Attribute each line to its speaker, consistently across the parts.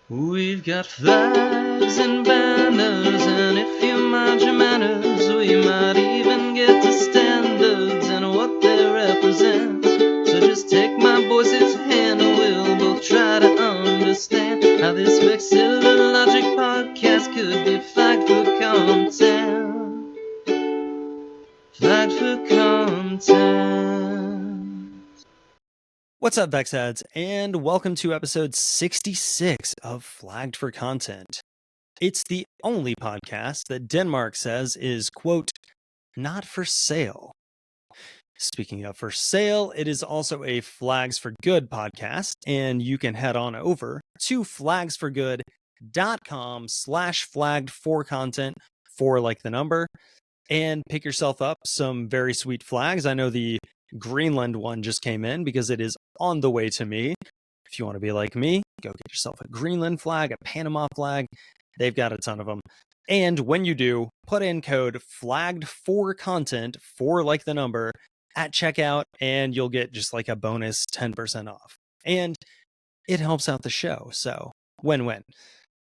Speaker 1: We've got flags and banners, and if you mind your manners, we might even get to standards and what they represent. So just take my voice's hand and we'll both try to understand how this vexillologic podcast could be flagged for content. Flagged for content.
Speaker 2: What's up, Vex heads, and welcome to episode 66 of Flagged for Content. It's the only podcast that Denmark says is, quote, not for sale. Speaking of for sale, it is also a Flags for Good podcast, and you can head on over to flagsforgood.com/flagged4content, for like the number, and pick yourself up some very sweet flags. I know the Greenland one just came in because it is on the way to me. If you want to be like me, go get yourself a Greenland flag, a Panama flag. They've got a ton of them. And when you do, put in code FLAGGED4CONTENT, for like the number, at checkout, and you'll get just like a bonus 10% off. And it helps out the show. So win-win,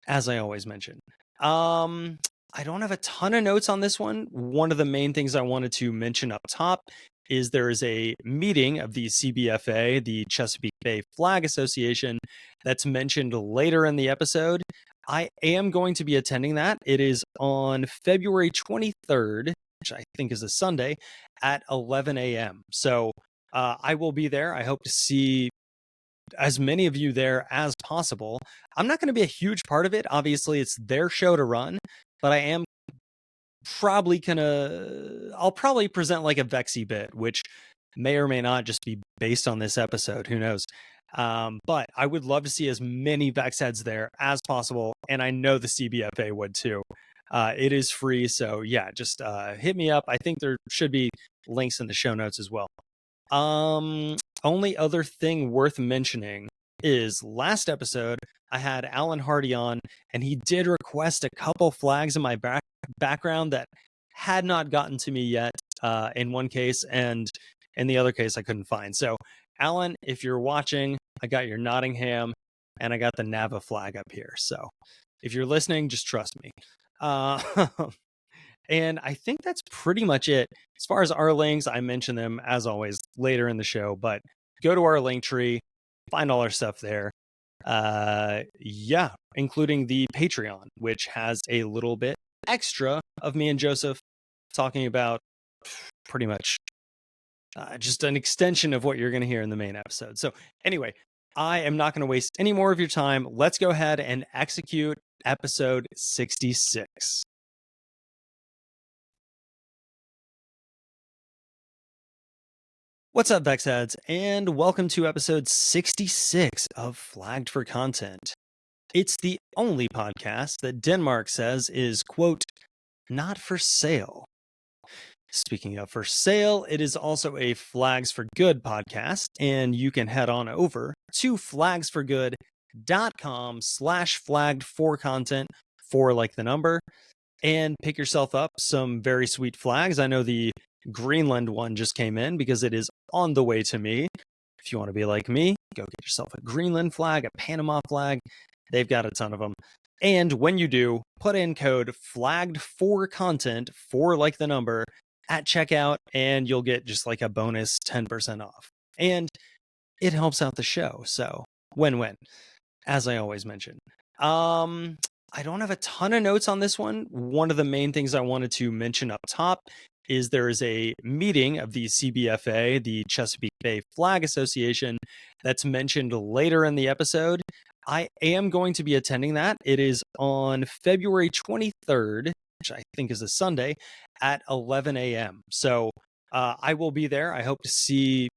Speaker 2: as I always mention. I don't have a ton of notes on this one. One of the main things I wanted to mention up top is there is a meeting of the CBFA, the Chesapeake Bay Flag Association, that's mentioned later in the episode. I am going to be attending that. It is on February 23rd, which I think is a Sunday, at 11 a.m. So I will be there. I hope to see as many of you there as possible. I'm not going to be a huge part of it. Obviously, it's their show to run, but I am probably I'll probably present like a Vexy bit, which may or may not just be based on this episode. Who knows? But I would love to see as many Vex heads there as possible. And I know the CBFA would too. It is free. So yeah, just hit me up. I think there should be links in the show notes as well. Only other thing worth mentioning is last episode, I had Alan Hardy on, and he did request a couple flags in my background that had not gotten to me yet in one case, and in the other case I couldn't find. So Alan, if you're watching, I got your Nottingham and I got the NAVA flag up here. So if you're listening, just trust me. And I think that's pretty much it. As far as our links, I mention them as always later in the show, but go to our link tree, find all our stuff there. Yeah, including the Patreon, which has a little bit extra of me and Joseph talking about pretty much just an extension of what you're going to hear in the main episode. So anyway, I am not going to waste any more of your time. Let's go ahead and execute episode 66. What's up, Vex heads, and welcome to episode 66 of Flagged for Content. It's the only podcast that Denmark says is, quote, not for sale. Speaking of for sale, it is also a Flags for Good podcast, and you can head on over to flagsforgood.com/flagged4content, for like the number, and pick yourself up some very sweet flags. I know the Greenland one just came in because it is on the way to me. If you want to be like me, go get yourself a Greenland flag, a Panama flag. They've got a ton of them. And when you do, put in code FLAGGED4CONTENT, for like the number, at checkout, and you'll get just like a bonus 10% off. And it helps out the show. So win-win, as I always mention. I don't have a ton of notes on this one. One of the main things I wanted to mention up top is there is a meeting of the CBFA, the Chesapeake Bay Flag Association, that's mentioned later in the episode. I am going to be attending that. It is on February 23rd, which I think is a Sunday, at 11 a.m. So I will be there. I hope to see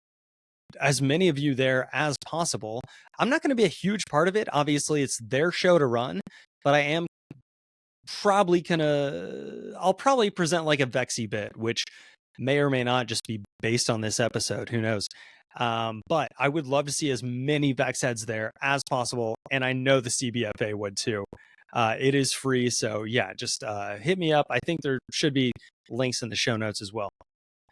Speaker 2: as many of you there as possible. I'm not going to be a huge part of it. Obviously, it's their show to run, but I am probably I'll probably present like a Vexy bit, which may or may not just be based on this episode. Who knows? But I would love to see as many Vex heads there as possible. And I know the CBFA would too. It is free. So yeah, just hit me up. I think there should be links in the show notes as well.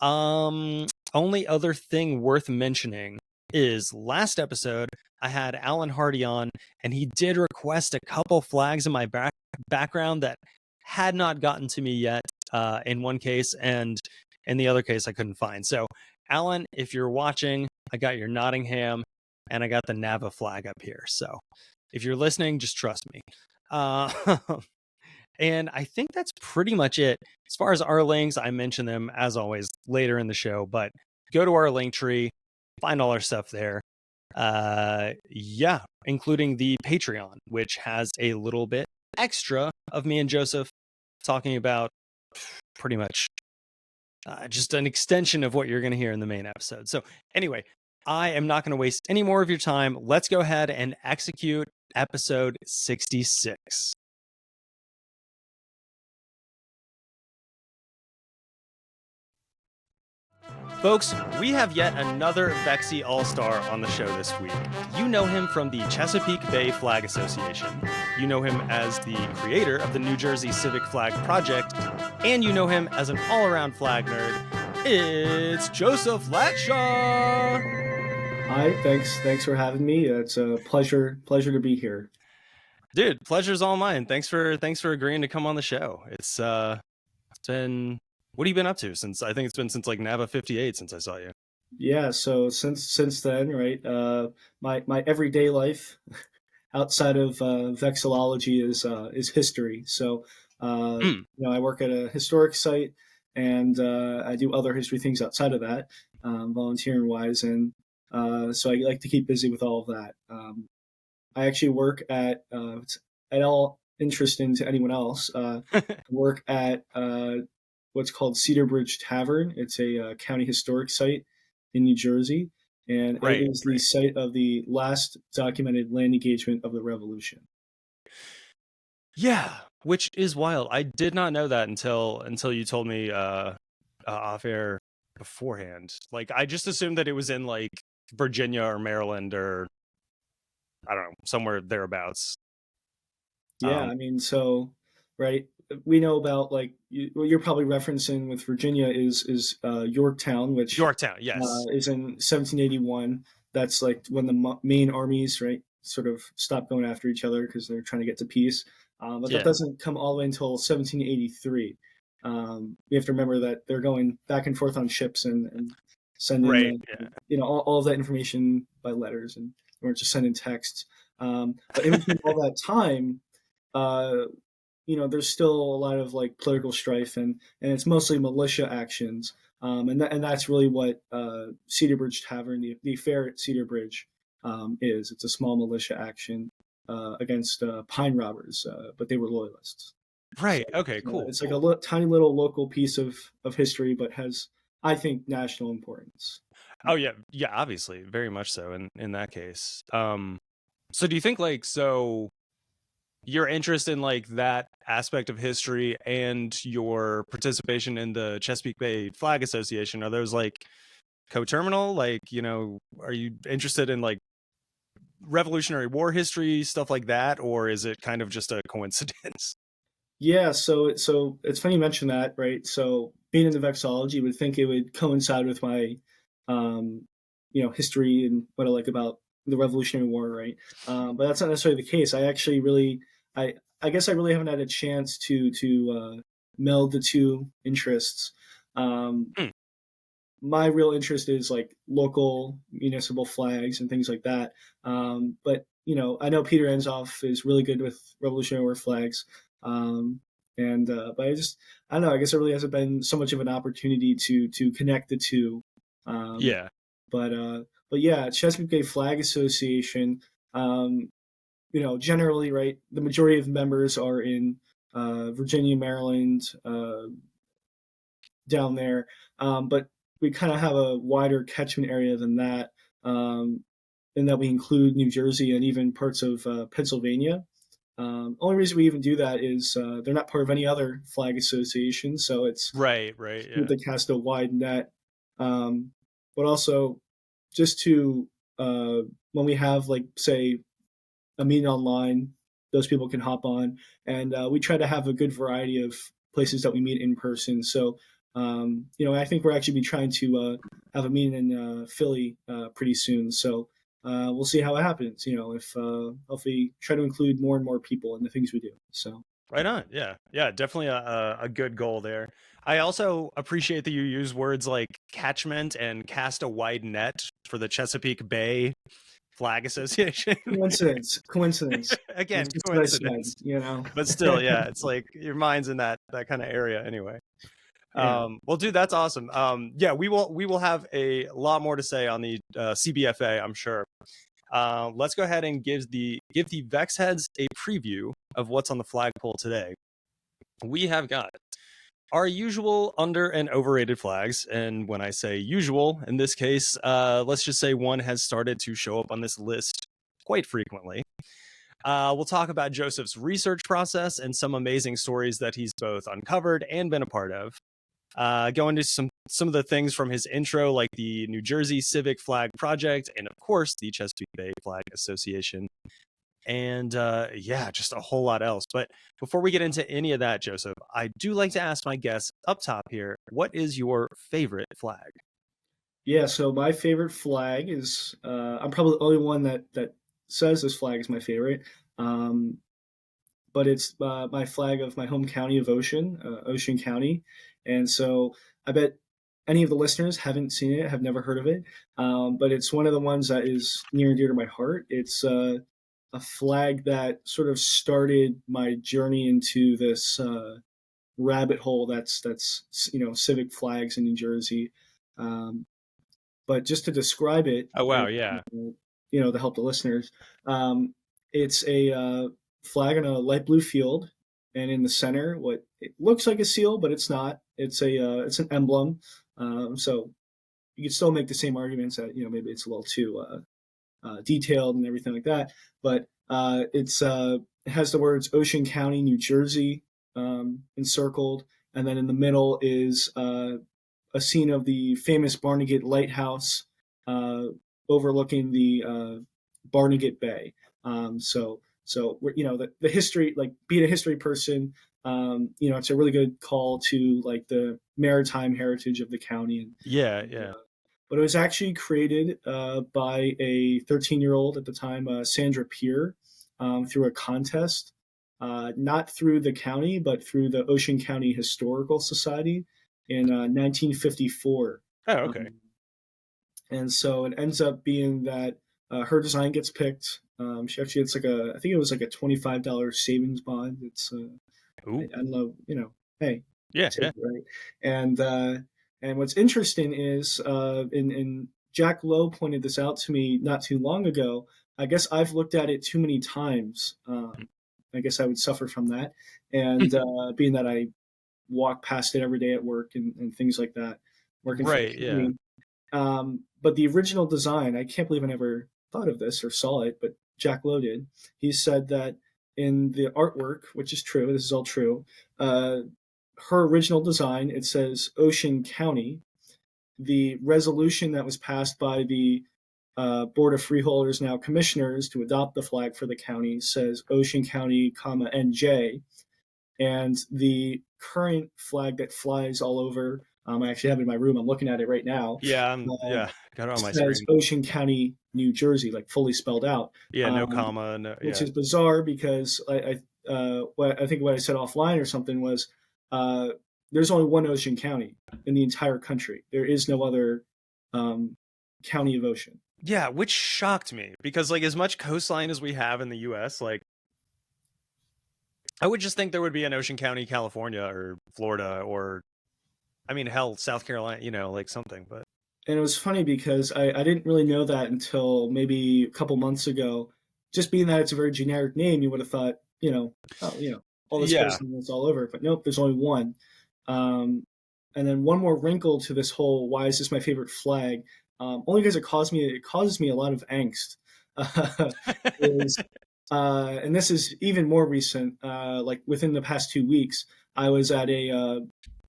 Speaker 2: Only other thing worth mentioning is last episode, I had Alan Hardy on, and he did request a couple flags in my background that had not gotten to me yet in one case, and in the other case I couldn't find. So Alan, if you're watching, I got your Nottingham and I got the NAVA flag up here. So if you're listening, just trust me. And I think that's pretty much it. As far as our links, I mention them as always later in the show, but go to our link tree, find all our stuff there. Yeah, including the Patreon, which has a little bit extra of me and Joseph talking about pretty much just an extension of what you're going to hear in the main episode. So anyway, I am not going to waste any more of your time. Let's go ahead and execute episode 66. Folks, we have yet another Vexy All-Star on the show this week. You know him from the Chesapeake Bay Flag Association. You know him as the creator of the New Jersey Civic Flag Project. And you know him as an all-around flag nerd. It's Joseph Latshaw!
Speaker 3: Hi, thanks for having me. It's a pleasure to be here.
Speaker 2: Dude, pleasure's all mine. Thanks for agreeing to come on the show. It's been... What have you been up to since? I think it's been since like NAVA 58 since I saw you.
Speaker 3: Yeah, so since then, right? My everyday life outside of vexillology is history. So I work at a historic site, and I do other history things outside of that, volunteering wise, and so I like to keep busy with all of that. I actually work at all interesting to anyone else. Work at what's called Cedar Bridge Tavern. It's a county historic site in New Jersey, and it is the site of the last documented land engagement of the Revolution.
Speaker 2: Yeah, which is wild. I did not know that until you told me off air beforehand. Like, I just assumed that it was in like Virginia or Maryland or I don't know, somewhere thereabouts.
Speaker 3: Yeah, I mean, so right. We know about like what you're probably referencing with Virginia is Yorktown, which
Speaker 2: yes,
Speaker 3: is in 1781. That's like when the main armies, right, sort of stopped going after each other because they're trying to get to peace. But that doesn't come all the way until 1783. We have to remember that they're going back and forth on ships and sending all of that information by letters, and we're just sending texts. But in between all that time, there's still a lot of like political strife, and it's mostly militia actions. And that's really what Cedar Bridge Tavern, the affair at Cedar Bridge, is. It's a small militia action against pine robbers, but they were loyalists.
Speaker 2: Right.
Speaker 3: So,
Speaker 2: okay. Cool.
Speaker 3: It's like a tiny little local piece of history, but has, I think, national importance.
Speaker 2: Oh yeah, obviously, very much so. In that case, so do you think your interest in like that aspect of history and your participation in the Chesapeake Bay Flag Association, are those like coterminal? Like, are you interested in like Revolutionary War history, stuff like that, or is it kind of just a coincidence?
Speaker 3: Yeah, so it's funny you mention that, right? So being in the vexillology, you would think it would coincide with my history and what I like about the Revolutionary War, right? But that's not necessarily the case. I actually I guess I really haven't had a chance to meld the two interests. My real interest is like local municipal flags and things like that. But I know Peter Enzoff is really good with Revolutionary War flags. But I don't know. I guess there really hasn't been so much of an opportunity to connect the two. But yeah, Chesapeake Bay Flag Association. Generally, right, the majority of members are in Virginia, Maryland, down there. But we kind of have a wider catchment area than that, in that we include New Jersey and even parts of Pennsylvania. Only reason we even do that is they're not part of any other flag association, so it's
Speaker 2: right. Yeah.
Speaker 3: They cast a wide net. But also, just to when we have like say a meeting online, those people can hop on, and we try to have a good variety of places that we meet in person. So I think we're actually be trying to have a meeting in Philly pretty soon. So we'll see how it happens. If we try to include more and more people in the things we do. So.
Speaker 2: Right on. Yeah. Yeah. Definitely a good goal there. I also appreciate that you use words like catchment and cast a wide net for the Chesapeake Bay Flag Association.
Speaker 3: Coincidence.
Speaker 2: Again,
Speaker 3: It's just
Speaker 2: coincidence.
Speaker 3: what I said,
Speaker 2: But still, yeah, it's like your mind's in that kind of area anyway.
Speaker 3: Yeah.
Speaker 2: Well, dude, that's awesome. Yeah, we will have a lot more to say on the CBFA, I'm sure. Let's go ahead and give the Vex heads a preview of what's on the flagpole today. We have got our usual under and overrated flags, and when I say usual, in this case, let's just say one has started to show up on this list quite frequently. We'll talk about Joseph's research process and some amazing stories that he's both uncovered and been a part of. Go into some of the things from his intro, like the New Jersey Civic Flag Project, and of course the Chesapeake Bay Flag Association, and just a whole lot else. But before we get into any of that, Joseph, I do like to ask my guests up top here, what is your favorite flag?
Speaker 3: Yeah, so my favorite flag is I'm probably the only one that says this flag is my favorite. But it's my flag of my home county of Ocean County. And so I bet any of the listeners haven't seen it, have never heard of it. But it's one of the ones that is near and dear to my heart. It's a flag that sort of started my journey into this rabbit hole that's civic flags in New Jersey. But just to describe it,
Speaker 2: oh wow, yeah,
Speaker 3: to help the listeners, it's a flag on a light blue field, and in the center, what it looks like a seal, but it's not. It's an emblem. So you can still make the same arguments that maybe it's a little too detailed and everything like that, but it has the words Ocean County, New Jersey encircled, and then in the middle is a scene of the famous Barnegat Lighthouse overlooking the Barnegat Bay. So the history, like being a history person, it's a really good call to like the maritime heritage of the county. And
Speaker 2: yeah.
Speaker 3: But it was actually created by a 13-year-old at the time, Sandra Peer, through a contest, not through the county, but through the Ocean County Historical Society in 1954.
Speaker 2: Oh, okay.
Speaker 3: And so it ends up being that her design gets picked. She actually, I think it was like a $25 savings bond. It's, I don't know, hey.
Speaker 2: Yeah.
Speaker 3: Right. And what's interesting is, and Jack Lowe pointed this out to me not too long ago. I guess I've looked at it too many times. I guess I would suffer from that. And being that I walk past it every day at work and things like that. Working
Speaker 2: right, yeah.
Speaker 3: But the original design, I can't believe I never thought of this or saw it, but Jack Lowe did. He said that in the artwork, which is true, this is all true, her original design, it says Ocean County. The resolution that was passed by the Board of Freeholders, now commissioners, to adopt the flag for the county says Ocean County, NJ. And the current flag that flies all over, I actually have it in my room. I'm looking at it right now.
Speaker 2: Yeah, got it on my
Speaker 3: says
Speaker 2: screen.
Speaker 3: Ocean County, New Jersey, like fully spelled out.
Speaker 2: Yeah, no comma, no. Yeah.
Speaker 3: Which is bizarre because I think what I said offline or something was there's only one Ocean County in the entire country. There is no other county of ocean.
Speaker 2: Yeah, which shocked me because like as much coastline as we have in the U.S., like I would just think there would be an Ocean County, California or Florida or, I mean, hell, South Carolina, like something. But
Speaker 3: and it was funny because I didn't really know that until maybe a couple months ago. Just being that it's a very generic name, you would have thought, all this person is all over. But nope, there's only one. And then one more wrinkle to this whole why is this my favorite flag? Only because it causes me a lot of angst. And this is even more recent. Like within the past 2 weeks, I was at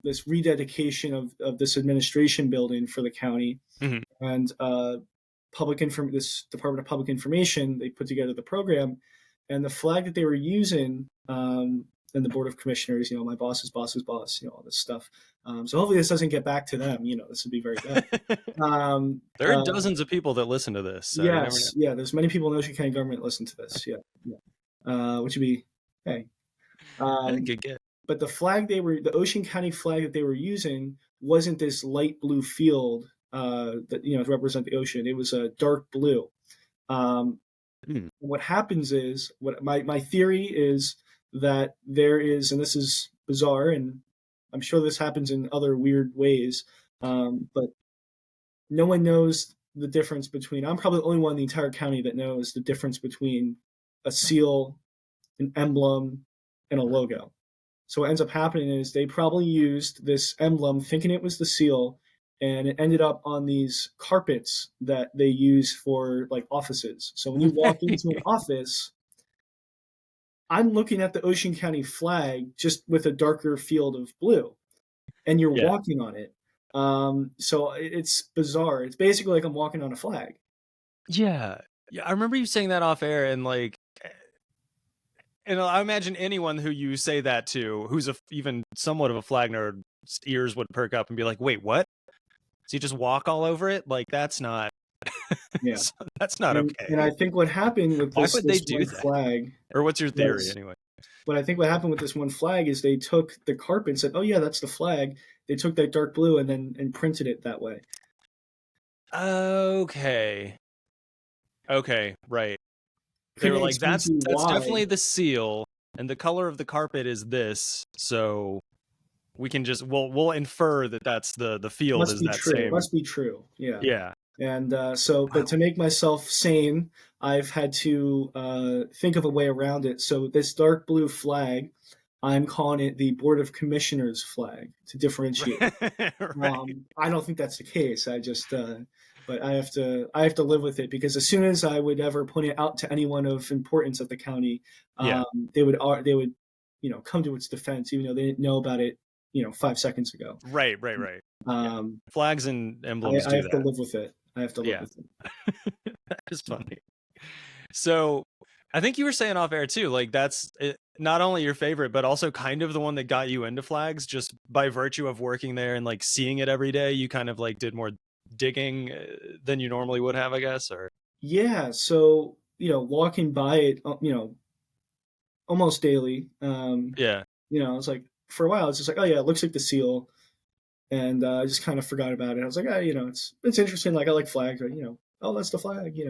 Speaker 3: this rededication of this administration building for the county, and this Department of Public Information, they put together the program, and the flag that they were using then the board of commissioners, my boss's boss's boss, all this stuff. So hopefully this doesn't get back to them. This would be very bad.
Speaker 2: There are dozens of people that listen to this. So
Speaker 3: yes, yeah. There's many people in the Ocean County government listen to this. Yeah. Which would be hey.
Speaker 2: Good.
Speaker 3: But the Ocean County flag that they were using wasn't this light blue field that to represent the ocean. It was a dark blue. What happens is, what my theory is that there is, and this is bizarre, and I'm sure this happens in other weird ways, but no one knows the difference between. I'm probably the only one in the entire county that knows the difference between a seal, an emblem, and a logo. So what ends up happening is they probably used this emblem thinking it was the seal, and it ended up on these carpets that they use for like offices. So when you walk into an office, I'm looking at the Ocean County flag just with a darker field of blue, and you're walking on it. So it's bizarre. It's basically like I'm walking on a flag.
Speaker 2: Yeah. I remember you saying that off air, and I imagine anyone who you say that to, who's even somewhat of a flag nerd, ears would perk up and be like, "Wait, what? So you just walk all over it? Like that's not, that's not okay."
Speaker 3: And I think what happened with this one flag,
Speaker 2: or what's your theory anyway?
Speaker 3: But I think what happened with this one flag is they took the carpet and said, "Oh yeah, that's the flag." They took that dark blue and printed it that way.
Speaker 2: Okay, right. They were like, that's definitely the seal, and the color of the carpet is this, so we can just we'll infer that that's the field is that same.
Speaker 3: It must be true.
Speaker 2: Yeah.
Speaker 3: And but to make myself sane, I've had to think of a way around it. So this dark blue flag, I'm calling it the Board of Commissioners flag to differentiate.
Speaker 2: Right.
Speaker 3: I don't think that's the case. I just but I have to live with it, because as soon as I would ever point it out to anyone of importance at the county, they would come to its defense, even though they didn't know about it 5 seconds ago.
Speaker 2: Right. Flags and emblems
Speaker 3: I have to live with it. I have to live with it.
Speaker 2: That is funny. So I think you were saying off air too, like that's not only your favorite, but also kind of the one that got you into flags, just by virtue of working there and like seeing it every day. You kind of like did more digging than you normally would have, I guess. Or
Speaker 3: so walking by it almost daily, it's like, for a while it's just like, oh yeah, it looks like the seal, and I just kind of forgot about it. I was like, it's interesting, like I like flags, right? Oh, that's the flag,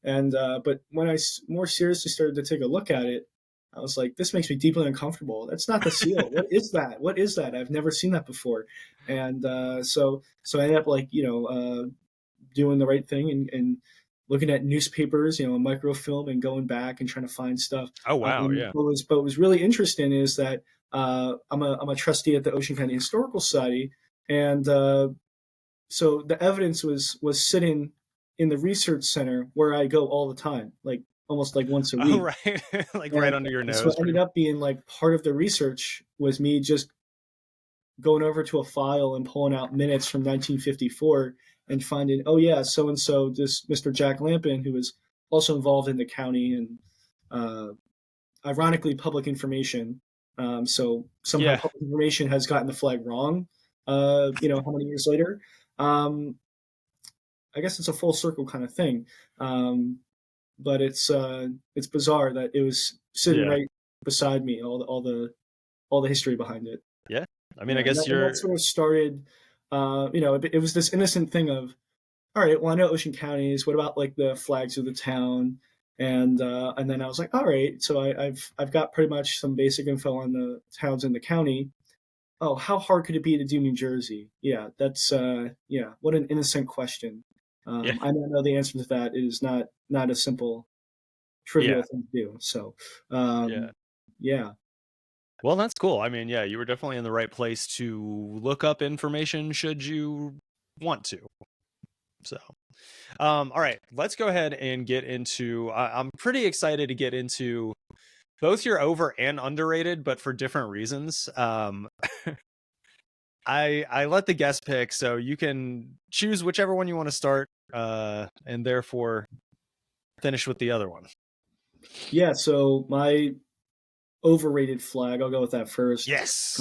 Speaker 3: and but when I more seriously started to take a look at it, I was like, this makes me deeply uncomfortable. That's not the seal. What is that? What is that? I've never seen that before. And so I ended up doing the right thing and looking at newspapers, microfilm, and going back and trying to find stuff.
Speaker 2: Oh wow, yeah.
Speaker 3: What was really interesting is that I'm a trustee at the Ocean County Historical Society, and so the evidence was sitting in the research center where I go all the time, like almost like once a week.
Speaker 2: Oh, right. Right under your nose.
Speaker 3: So it ended up being like part of the research was me just going over to a file and pulling out minutes from 1954 and finding, oh yeah, so-and-so, this Mr. Jack Lampin, who was also involved in the county, and ironically public information. So somehow public information has gotten the flag wrong, how many years later. I guess it's a full circle kind of thing. But it's bizarre that it was sitting right beside me, all the history behind it.
Speaker 2: Yeah, I mean, I guess that
Speaker 3: sort of started. It was this innocent thing of, all right, well, I know Ocean Counties. What about like the flags of the town? And then I was like, all right, so I've got pretty much some basic info on the towns in the county. Oh, how hard could it be to do New Jersey? Yeah, that's what an innocent question. I don't know the answer to that. It is not a simple, trivial thing to do. So, yeah.
Speaker 2: Well, that's cool. I mean, you were definitely in the right place to look up information should you want to. So, all right, let's go ahead and get into. I'm pretty excited to get into both your over and underrated, but for different reasons. I let the guest pick, so you can choose whichever one you want to start, and therefore finish with the other one.
Speaker 3: Yeah, so my overrated flag. I'll go with that first.
Speaker 2: Yes.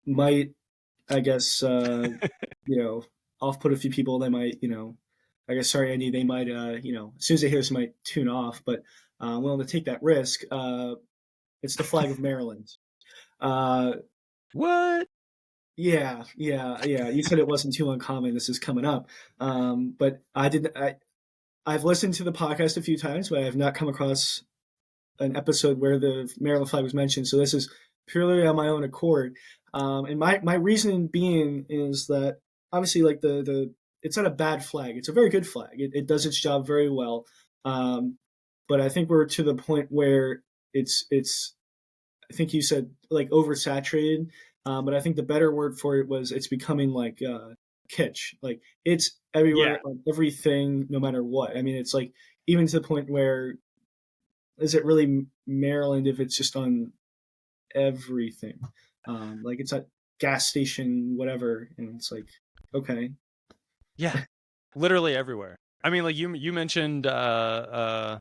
Speaker 3: Might, I guess, you know, off-put a few people. They might, you know, I guess, sorry, Andy, they might, you know, as soon as they hear this, might tune off, but I'm willing to take that risk. It's the flag of Maryland.
Speaker 2: What?
Speaker 3: Yeah. You said it wasn't too uncommon. This is coming up. But I've listened to the podcast a few times, but I have not come across an episode where the Maryland flag was mentioned. So this is purely on my own accord. And my reasoning being is that obviously, like it's not a bad flag. It's a very good flag. It does its job very well. But I think we're to the point where it's I think you said like oversaturated. But I think the better word for it was it's becoming like kitsch. Like it's everywhere, on everything, no matter what. I mean, it's like even to the point where is it really Maryland if it's just on everything? Like it's at gas station, whatever, and it's like, okay.
Speaker 2: Yeah, literally everywhere. I mean, like you mentioned the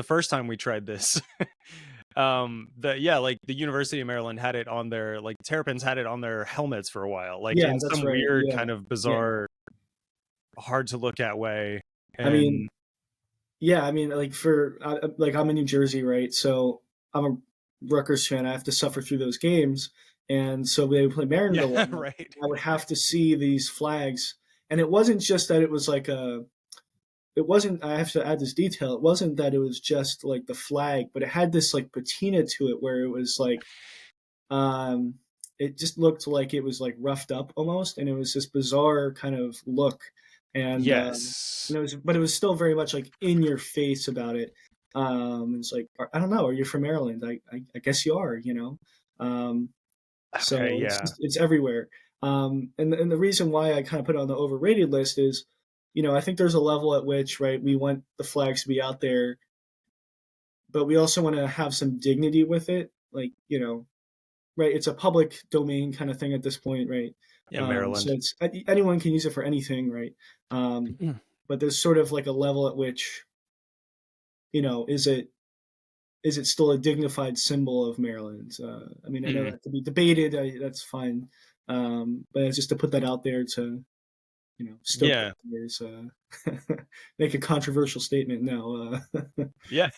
Speaker 2: first time we tried this. Like the University of Maryland had it on their, like, Terrapins had it on their helmets for a while, like in some weird kind of bizarre, hard to look at way. And
Speaker 3: I mean, like like I'm in New Jersey, right? So I'm a Rutgers fan. I have to suffer through those games, and so they would play Maryland.
Speaker 2: Right.
Speaker 3: I would have to see these flags, and it wasn't just that it was like it wasn't, I have to add this detail, it wasn't that it was just like the flag, but it had this like patina to it where it was like it just looked like it was like roughed up almost, and it was this bizarre kind of look. And
Speaker 2: yes,
Speaker 3: but it was still very much like in your face about it. It's like, I don't know, are you from Maryland? I guess you are, you know. So
Speaker 2: okay,
Speaker 3: it's everywhere. And the reason why I kind of put it on the overrated list is, you know, I think there's a level at which, right, we want the flags to be out there, but we also want to have some dignity with it. Like, you know, right, it's a public domain kind of thing at this point, right?
Speaker 2: Yeah, Maryland.
Speaker 3: So it's anyone can use it for anything, right? But there's sort of like a level at which, you know, is it still a dignified symbol of Maryland? I mean, I know that could be debated. That's fine, but it's just to put that out there to, you know, stoke players, make a controversial statement. No,
Speaker 2: yeah.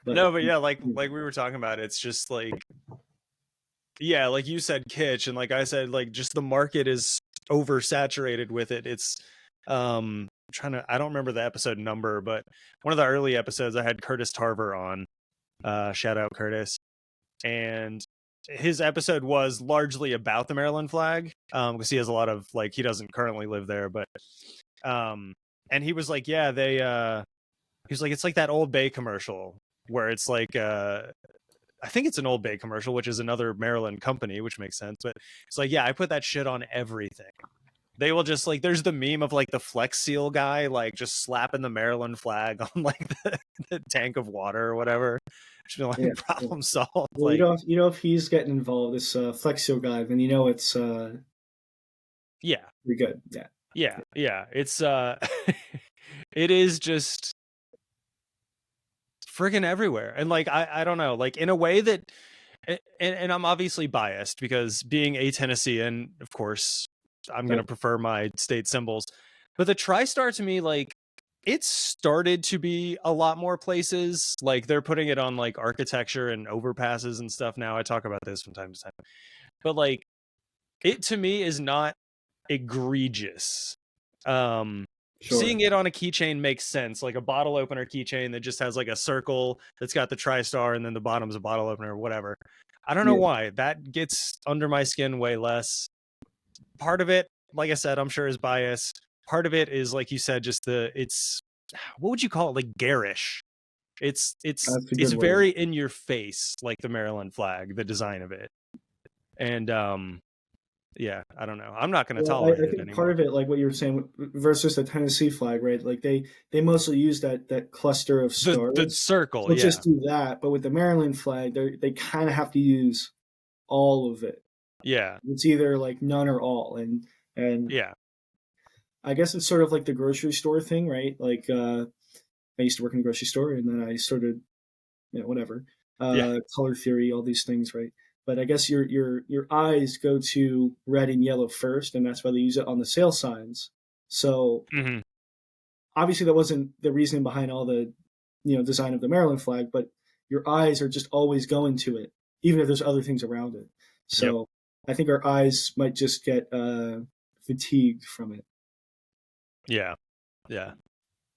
Speaker 2: But, no, but yeah, like we were talking about, it's just like, yeah, like you said, kitsch, and like I said, like just the market is oversaturated with it. It's I don't remember the episode number, but one of the early episodes I had Curtis Tarver on, shout out Curtis, and his episode was largely about the Maryland flag, because he has a lot of, like, he doesn't currently live there, but and he was like, yeah, he was like, it's like that Old Bay commercial where it's like I think it's an Old Bay commercial, which is another Maryland company, which makes sense. But it's like, yeah, I put that shit on everything. They will just, like, there's the meme of like the Flex Seal guy, like just slapping the Maryland flag on like the tank of water or whatever. Just like, problem solved.
Speaker 3: Well,
Speaker 2: like,
Speaker 3: you know, if he's getting involved, this Flex Seal guy, then you know it's pretty good.
Speaker 2: Yeah. It's it is just friggin' everywhere. And like I don't know, like in a way that and I'm obviously biased because being a Tennessean, of course, I'm gonna prefer my state symbols. But the TriStar, to me, like, it's started to be a lot more places. Like they're putting it on like architecture and overpasses and stuff now. I talk about this from time to time. But like, it to me is not egregious. Seeing it on a keychain makes sense, like a bottle opener keychain that just has like a circle that's got the TriStar and then the bottom's a bottle opener or whatever. I don't know why that gets under my skin way less. Part of it, like I said, I'm sure is bias. Part of it is, like you said, just it's, what would you call it, like garish. It's very in your face, like the Maryland flag, the design of it. And yeah, I don't know. I'm not going to tolerate it anymore.
Speaker 3: Part of it, like what you were saying, versus the Tennessee flag, right? Like they mostly use that cluster of stars,
Speaker 2: the circle.
Speaker 3: So just do that. But with the Maryland flag, they kind of have to use all of it.
Speaker 2: Yeah,
Speaker 3: it's either like none or all, and
Speaker 2: yeah.
Speaker 3: I guess it's sort of like the grocery store thing, right? Like I used to work in a grocery store, and then I started, you know, whatever.
Speaker 2: Yeah.
Speaker 3: color theory, all these things, right? But I guess your eyes go to red and yellow first, and that's why they use it on the sail signs. So
Speaker 2: Hmm.
Speaker 3: obviously that wasn't the reasoning behind all the design of the Maryland flag, but your eyes are just always going to it, even if there's other things around it.
Speaker 2: Yep.
Speaker 3: So I think our eyes might just get fatigued from it.
Speaker 2: Yeah. Yeah.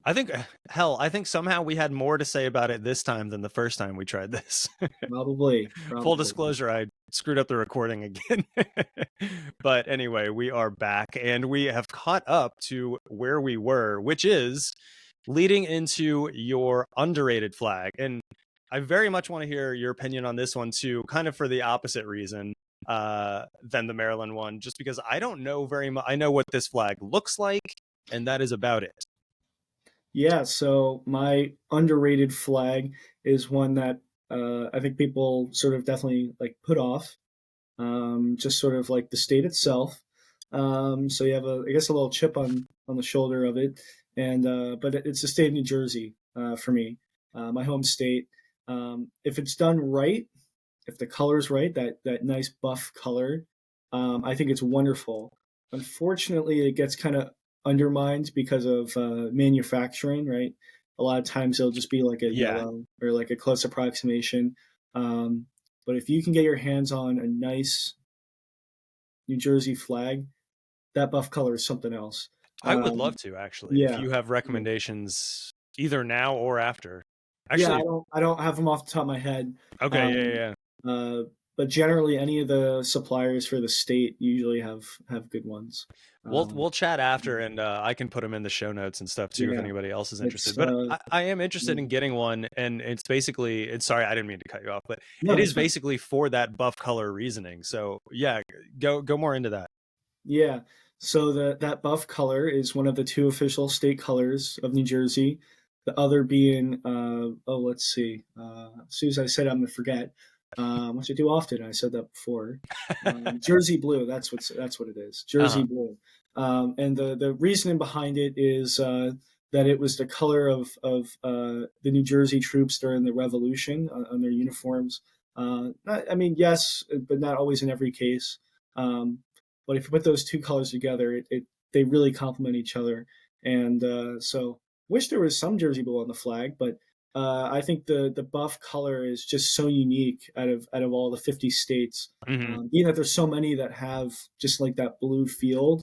Speaker 2: I think, hell, I think somehow we had more to say about it this time than the first time we tried this.
Speaker 3: Probably.
Speaker 2: Full disclosure, I screwed up the recording again. But anyway, we are back and we have caught up to where we were, which is leading into your underrated flag. And I very much want to hear your opinion on this one too, kind of for the opposite reason than the Maryland one, just because I don't know very much. I know what this flag looks like, and that is about it.
Speaker 3: Yeah, so my underrated flag is one that I think people sort of definitely like put off, just sort of like the state itself. So you have I guess a little chip on the shoulder of it, and but it's the state of New Jersey for me, my home state. If it's done right, if the color's right, that nice buff color, I think it's wonderful. Unfortunately, it gets kind of undermined because of manufacturing, right? A lot of times it'll just be like a yellow or like a close approximation. But if you can get your hands on a nice New Jersey flag, that buff color is something else.
Speaker 2: I would love to actually, if
Speaker 3: Yeah,
Speaker 2: you have recommendations either now or after.
Speaker 3: yeah.
Speaker 2: Actually,
Speaker 3: I don't have them off the top of my head.
Speaker 2: okay, yeah.
Speaker 3: But generally, any of the suppliers for the state usually have good ones.
Speaker 2: We'll chat after, and I can put them in the show notes and stuff too if anybody else is interested. But I am interested in getting one, and it's basically sorry, I didn't mean to cut you off, but
Speaker 3: No,
Speaker 2: it is basically for that buff color reasoning. So yeah, go more into that.
Speaker 3: Yeah. So that buff color is one of the two official state colors of New Jersey. The other being let's see. As soon as I said it, I'm gonna forget. Which I do often. I said that before. Jersey blue. That's what it is. Jersey blue. And the reasoning behind it is that it was the color of the New Jersey troops during the Revolution on their uniforms. I mean, yes, but not always in every case. But if you put those two colors together, they really complement each other. And so, wish there was some Jersey blue on the flag, but I think the buff color is just so unique out of all the 50 states.
Speaker 2: Mm-hmm.
Speaker 3: Being that there's so many that have just like that blue field,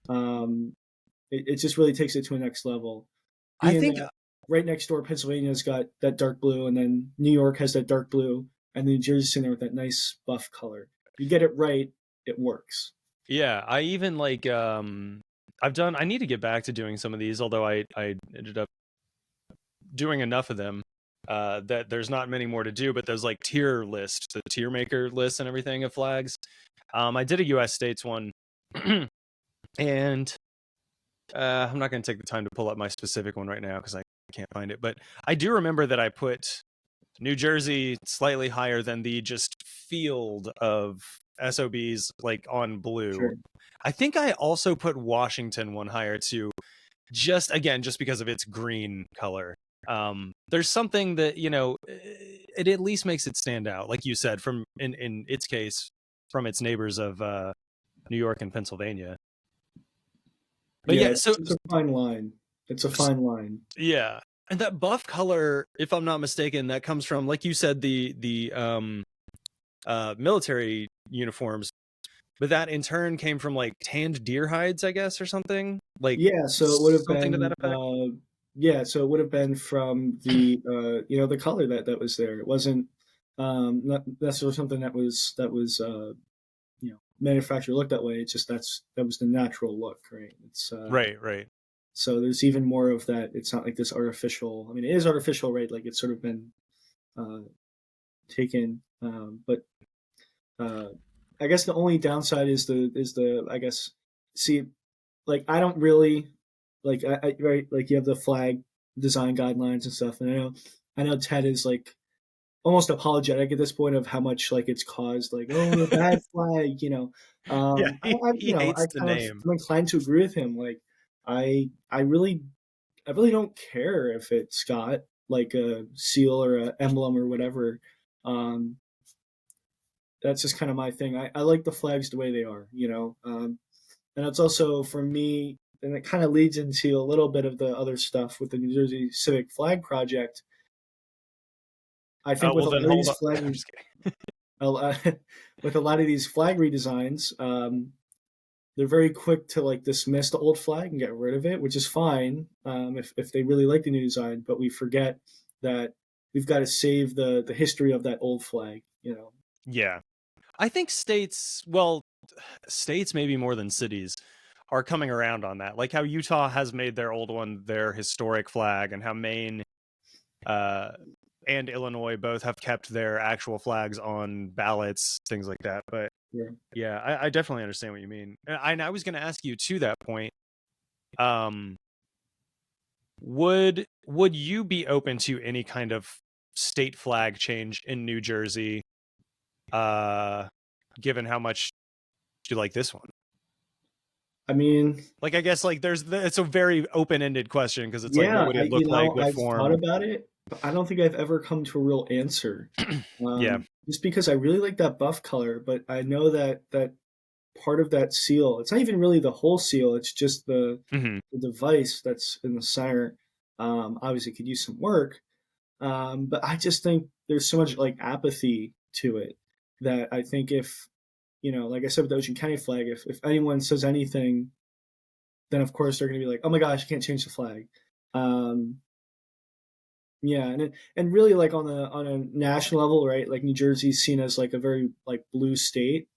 Speaker 3: it just really takes it to a next level.
Speaker 2: I think
Speaker 3: right next door, Pennsylvania's got that dark blue, and then New York has that dark blue, and then New Jersey's in there with that nice buff color. You get it right, it works.
Speaker 2: Yeah, I even like I need to get back to doing some of these, although I ended up doing enough of them that there's not many more to do, but there's like tier list, the tier maker list and everything of flags. I did a US states one and I'm not going to take the time to pull up my specific one right now because I can't find it, but I do remember that I put New Jersey slightly higher than the just field of SOBs like on blue.
Speaker 3: Sure.
Speaker 2: I think I also put Washington one higher too, just because of its green color. There's something that, it at least makes it stand out, like you said, from in its case, from its neighbors of New York and Pennsylvania. But
Speaker 3: it's a fine line. It's a fine line.
Speaker 2: Yeah. And that buff color, if I'm not mistaken, that comes from, like you said, the military uniforms, but that in turn came from like tanned deer hides, I guess, or something. Like
Speaker 3: so it would have
Speaker 2: something
Speaker 3: been
Speaker 2: to that effect.
Speaker 3: So it would have been from the the color that was there. It wasn't not necessarily something that was manufactured look that way. It's just that was the natural look, right? It's
Speaker 2: right.
Speaker 3: So there's even more of that. It's not like this artificial. I mean, it is artificial, right? Like it's sort of been taken, but I guess the only downside is the I guess like I don't really like right, like you have the flag design guidelines and stuff, and I know Ted is like almost apologetic at this point of how much like it's caused, like a bad flag,
Speaker 2: he hates the name.
Speaker 3: I'm inclined to agree with him. Like I really don't care if it's got like a seal or a emblem or whatever. That's just kind of my thing. I like the flags the way they are, and it's also for me, and it kind of leads into a little bit of the other stuff with the New Jersey Civic Flag Project. I think with
Speaker 2: well,
Speaker 3: a
Speaker 2: then
Speaker 3: lot of
Speaker 2: hold
Speaker 3: these
Speaker 2: on. I'm just kidding.
Speaker 3: with a lot of these flag redesigns, they're very quick to like dismiss the old flag and get rid of it, which is fine if they really like the new design. But we forget that we've got to save the history of that old flag.
Speaker 2: Yeah. I think states maybe more than cities are coming around on that. Like how Utah has made their old one their historic flag, and how Maine and Illinois both have kept their actual flags on ballots, things like that. But yeah, I definitely understand what you mean. And I was going to ask you to that point, would you be open to any kind of state flag change in New Jersey, given how much you like this one?
Speaker 3: I mean,
Speaker 2: like, I guess like it's a very open-ended question, because it's like, what would it look like? What
Speaker 3: I've
Speaker 2: form?
Speaker 3: thought about it, but I don't think I've ever come to a real answer.
Speaker 2: Yeah.
Speaker 3: Just because I really like that buff color, but I know that part of that seal, it's not even really the whole seal, it's just the device that's in the center. Obviously could use some work, but I just think there's so much like apathy to it that I think if, like I said with the Ocean County flag, if anyone says anything, then of course they're going to be like, oh my gosh, you can't change the flag. Yeah, and really like on a national level, right? Like New Jersey's seen as like a very like blue state,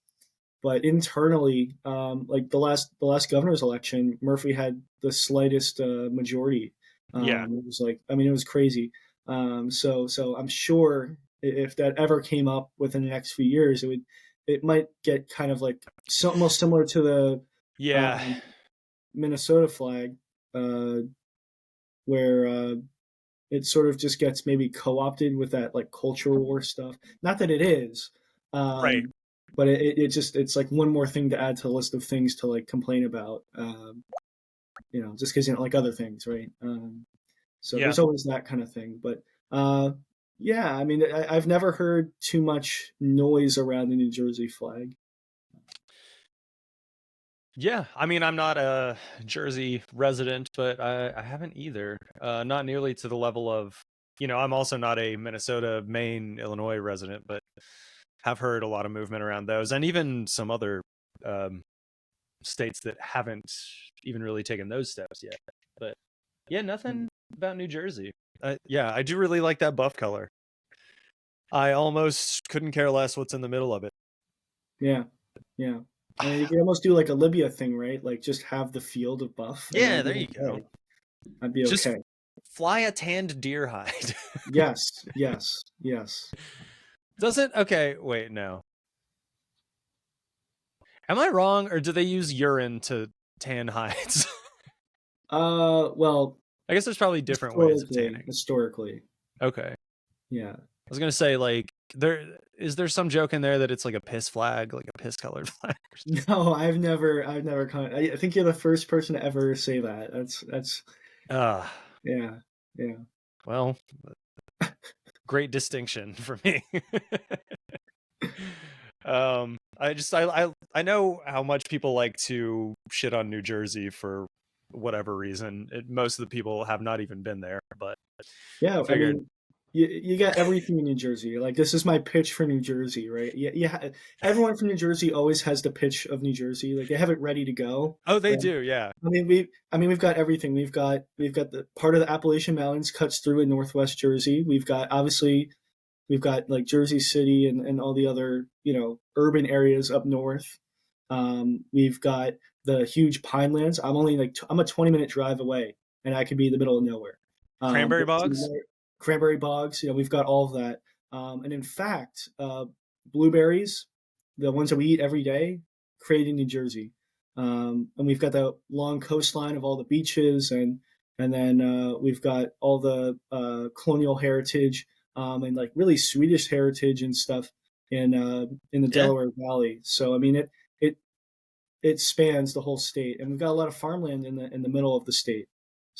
Speaker 3: but internally, like the last governor's election, Murphy had the slightest majority. It was like, I mean, it was crazy. So I'm sure if that ever came up within the next few years, it might get kind of like almost similar to the Minnesota flag, where it sort of just gets maybe co-opted with that like culture war stuff. Not that it is,
Speaker 2: Right.
Speaker 3: but it's like one more thing to add to the list of things to like complain about. Just because you don't like other things, right? So there's always that kind of thing. But yeah, I mean, I've never heard too much noise around the New Jersey flag.
Speaker 2: Yeah, I mean, I'm not a Jersey resident, but I haven't either. Not nearly to the level of, I'm also not a Minnesota, Maine, Illinois resident, but have heard a lot of movement around those, and even some other states that haven't even really taken those steps yet. But yeah, nothing about New Jersey. Yeah, I do really like that buff color. I almost couldn't care less what's in the middle of it.
Speaker 3: Yeah. I mean, you can almost do like a Libya thing, right? Like just have the field of buff.
Speaker 2: Yeah, there you go.
Speaker 3: I'd be
Speaker 2: just
Speaker 3: okay.
Speaker 2: Fly a tanned deer hide.
Speaker 3: Yes.
Speaker 2: Doesn't, okay, wait, no. Am I wrong, or do they use urine to tan hides?
Speaker 3: Well,
Speaker 2: I guess there's probably different ways of tanning.
Speaker 3: Historically.
Speaker 2: Okay.
Speaker 3: Yeah.
Speaker 2: I was gonna say, like, is there some joke in there that it's like a piss flag, like a piss colored flag?
Speaker 3: No, I've never I think you're the first person to ever say that. That's yeah.
Speaker 2: Well, great distinction for me. I know how much people like to shit on New Jersey for whatever reason. Most of the people have not even been there, but
Speaker 3: yeah, I mean, you got everything in New Jersey. Like, this is my pitch for New Jersey, right? Yeah. Everyone from New Jersey always has the pitch of New Jersey. Like, they have it ready to go.
Speaker 2: Oh, they do, yeah.
Speaker 3: I mean, we've got everything. We've got the part of the Appalachian Mountains cuts through in Northwest Jersey. We've got like Jersey City and all the other urban areas up north. We've got the huge pinelands. I'm a 20-minute drive away, and I could be in the middle of nowhere.
Speaker 2: Cranberry bogs.
Speaker 3: Cranberry bogs. We've got all of that. And in fact, blueberries, the ones that we eat every day, created in New Jersey. And we've got the long coastline of all the beaches, and then we've got all the colonial heritage and like really Swedish heritage and stuff in the Delaware Valley. So I mean, it spans the whole state, and we've got a lot of farmland in the middle of the state.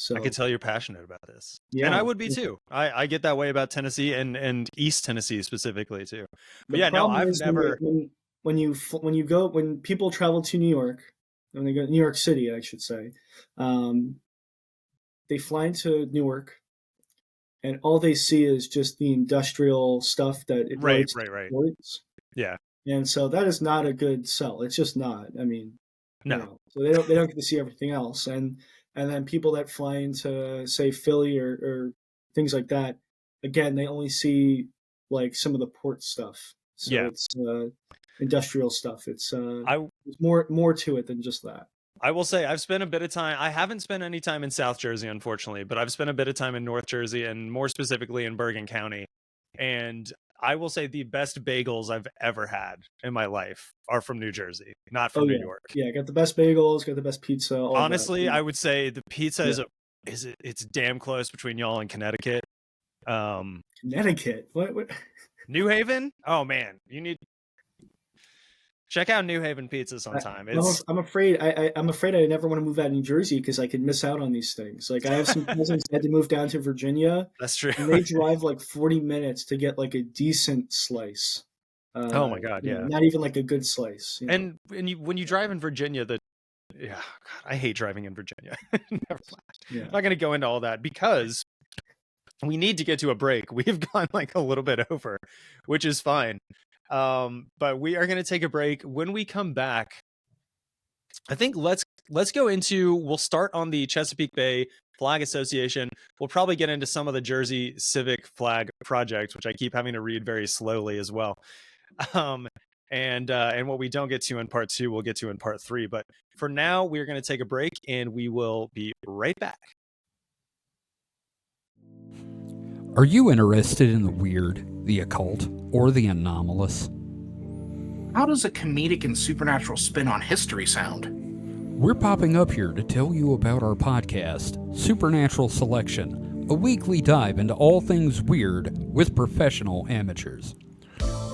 Speaker 3: So
Speaker 2: I could tell you're passionate about this.
Speaker 3: yeah,
Speaker 2: And I would be too. I get that way about Tennessee and East Tennessee specifically too. But
Speaker 3: the
Speaker 2: yeah, no,
Speaker 3: problem
Speaker 2: I've
Speaker 3: is
Speaker 2: never.
Speaker 3: when people travel to New York, when they go to New York City, I should say, they fly into Newark, and all they see is just the industrial stuff that it
Speaker 2: Right.
Speaker 3: supports.
Speaker 2: Yeah.
Speaker 3: And so that is not a good sell. It's just not. I mean,
Speaker 2: No.
Speaker 3: So they don't get to see everything else. And then people that fly into, say, Philly or things like that, again, they only see like some of the port stuff. So
Speaker 2: Yeah.
Speaker 3: it's industrial stuff. It's
Speaker 2: there's
Speaker 3: more to it than just that.
Speaker 2: I will say I've spent a bit of time. I haven't spent any time in South Jersey, unfortunately, but I've spent a bit of time in North Jersey and more specifically in Bergen County. And I will say the best bagels I've ever had in my life are from New Jersey, not from New York.
Speaker 3: Yeah, got the best bagels, got the best pizza.
Speaker 2: Honestly, I would say the pizza it's damn close between y'all and Connecticut.
Speaker 3: Connecticut? What?
Speaker 2: New Haven? Oh man, you need check out New Haven pizza sometime.
Speaker 3: I'm afraid I never want to move out of New Jersey because I could miss out on these things. Like I have some cousins that had to move down to Virginia.
Speaker 2: That's true.
Speaker 3: And they drive like 40 minutes to get like a decent slice.
Speaker 2: Oh my god, yeah.
Speaker 3: Not even like a good slice.
Speaker 2: And when you drive in Virginia, I hate driving in Virginia. Never mind. I'm not going to go into all that because we need to get to a break. We've gone like a little bit over, which is fine. But we are going to take a break. When we come back, I think let's go into, we'll start on the Chesapeake Bay Flag Association. We'll probably get into some of the Jersey Civic Flag Project, which I keep having to read very slowly as well. And what we don't get to in part 2, we'll get to in part 3. But for now, we're going to take a break and we will be right back.
Speaker 4: Are you interested in the weird, the occult, or the anomalous?
Speaker 5: How does a comedic and supernatural spin on history sound?
Speaker 4: We're popping up here to tell you about our podcast, Supernatural Selection, a weekly dive into all things weird with professional amateurs.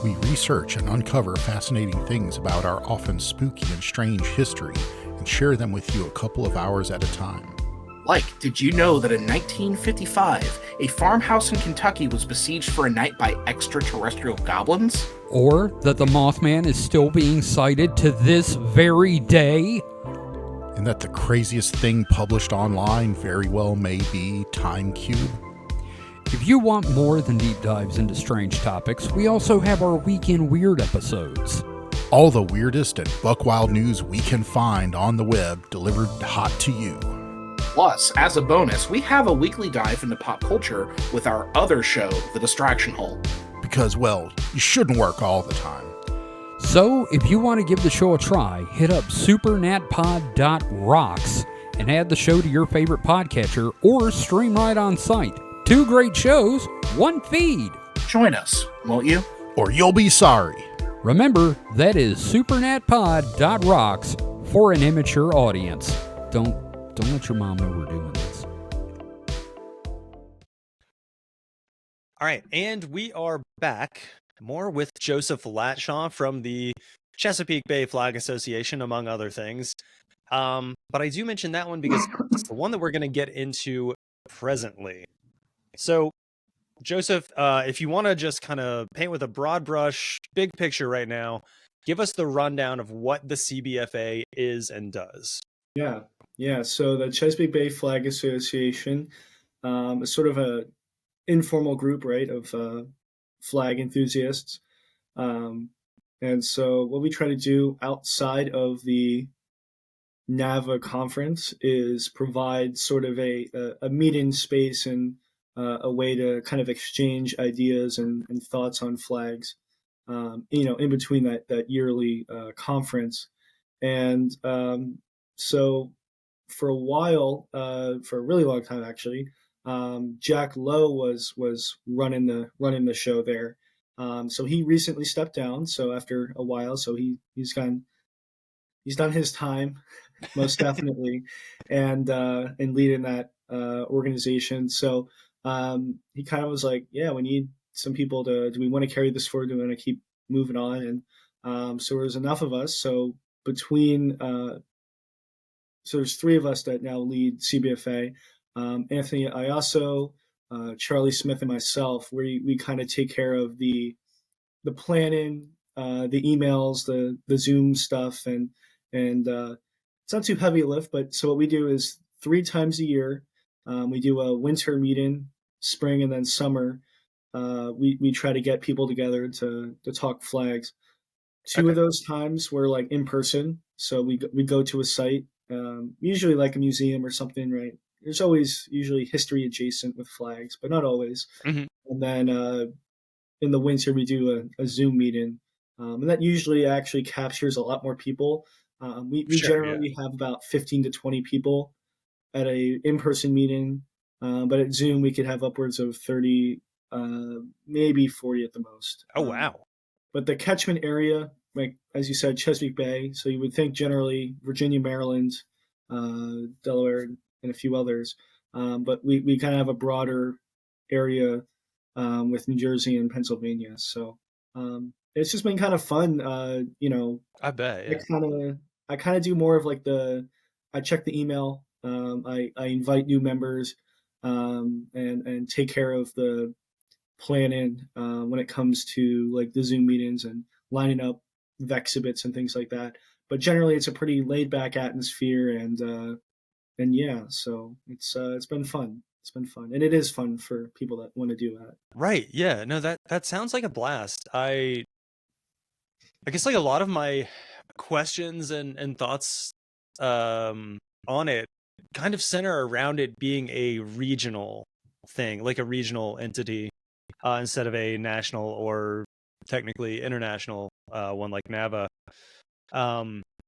Speaker 6: We research and uncover fascinating things about our often spooky and strange history and share them with you a couple of hours at a time.
Speaker 5: Like, did you know that in 1955, a farmhouse in Kentucky was besieged for a night by extraterrestrial goblins?
Speaker 4: Or that the Mothman is still being cited to this very day?
Speaker 6: And that the craziest thing published online very well may be Time Cube?
Speaker 4: If you want more than deep dives into strange topics, we also have our Weekend Weird episodes.
Speaker 6: All the weirdest and buck-wild news we can find on the web delivered hot to you.
Speaker 5: Plus, as a bonus, we have a weekly dive into pop culture with our other show, The Distraction Hole.
Speaker 6: Because, well, you shouldn't work all the time.
Speaker 4: So, if you want to give the show a try, hit up supernatpod.rocks and add the show to your favorite podcatcher or stream right on site. 2 great shows, 1 feed.
Speaker 5: Join us, won't you?
Speaker 6: Or you'll be sorry.
Speaker 4: Remember, that is supernatpod.rocks for an immature audience. Don't let your mom know we're doing this.
Speaker 2: All right, and we are back more with Joseph Latshaw from the Chesapeake Bay Flag Association, among other things. But I do mention that one because it's the one that we're going to get into presently. So, Joseph, if you want to just kind of paint with a broad brush, big picture right now, give us the rundown of what the CBFA is and does.
Speaker 3: Yeah. So the Chesapeake Bay Flag Association is sort of a informal group, right, of flag enthusiasts. And so what we try to do outside of the NAVA conference is provide sort of a meeting space and a way to kind of exchange ideas and thoughts on flags, in between that yearly conference. And so for a while, for a really long time actually, Jack Lowe was running the show there. So he recently stepped down. So after a while, so he's done his time, most definitely, and leading that organization. So he kind of was like, yeah, we need some people do we want to carry this forward? Do we want to keep moving on? And so there's enough of us. So between so there's 3 of us that now lead CBFA. Anthony Iaso, Charlie Smith, and myself, we kind of take care of the planning, the emails, the Zoom stuff, and it's not too heavy a lift. But so what we do is 3 times a year, we do a winter meeting, spring, and then summer. We try to get people together to talk flags. Two of those times were like in person, so we go to a site, usually like a museum or something, right? There's always usually history adjacent with flags, but not always.
Speaker 2: Mm-hmm.
Speaker 3: And then in the winter we do a Zoom meeting, and that usually actually captures a lot more people. We generally have about 15 to 20 people at a in-person meeting, but at Zoom we could have upwards of 30, maybe 40 at the most.
Speaker 2: Oh, wow.
Speaker 3: But the catchment area, like as you said, Chesapeake Bay, so you would think generally Virginia, Maryland, Delaware, and a few others. But we kind of have a broader area with New Jersey and Pennsylvania. So it's just been kind of fun.
Speaker 2: I bet. Yeah.
Speaker 3: I kind of do more of like I check the email. I invite new members and take care of the planning when it comes to like the Zoom meetings and lining up exhibits and things like that. But generally, it's a pretty laid back atmosphere, and yeah, so it's been fun. It's been fun, and it is fun for people that want to do that.
Speaker 2: Right. Yeah. No, that sounds like a blast. I guess like a lot of my questions and thoughts on it kind of center around it being a regional thing, like a regional entity, instead of a national or technically international one like NAVA.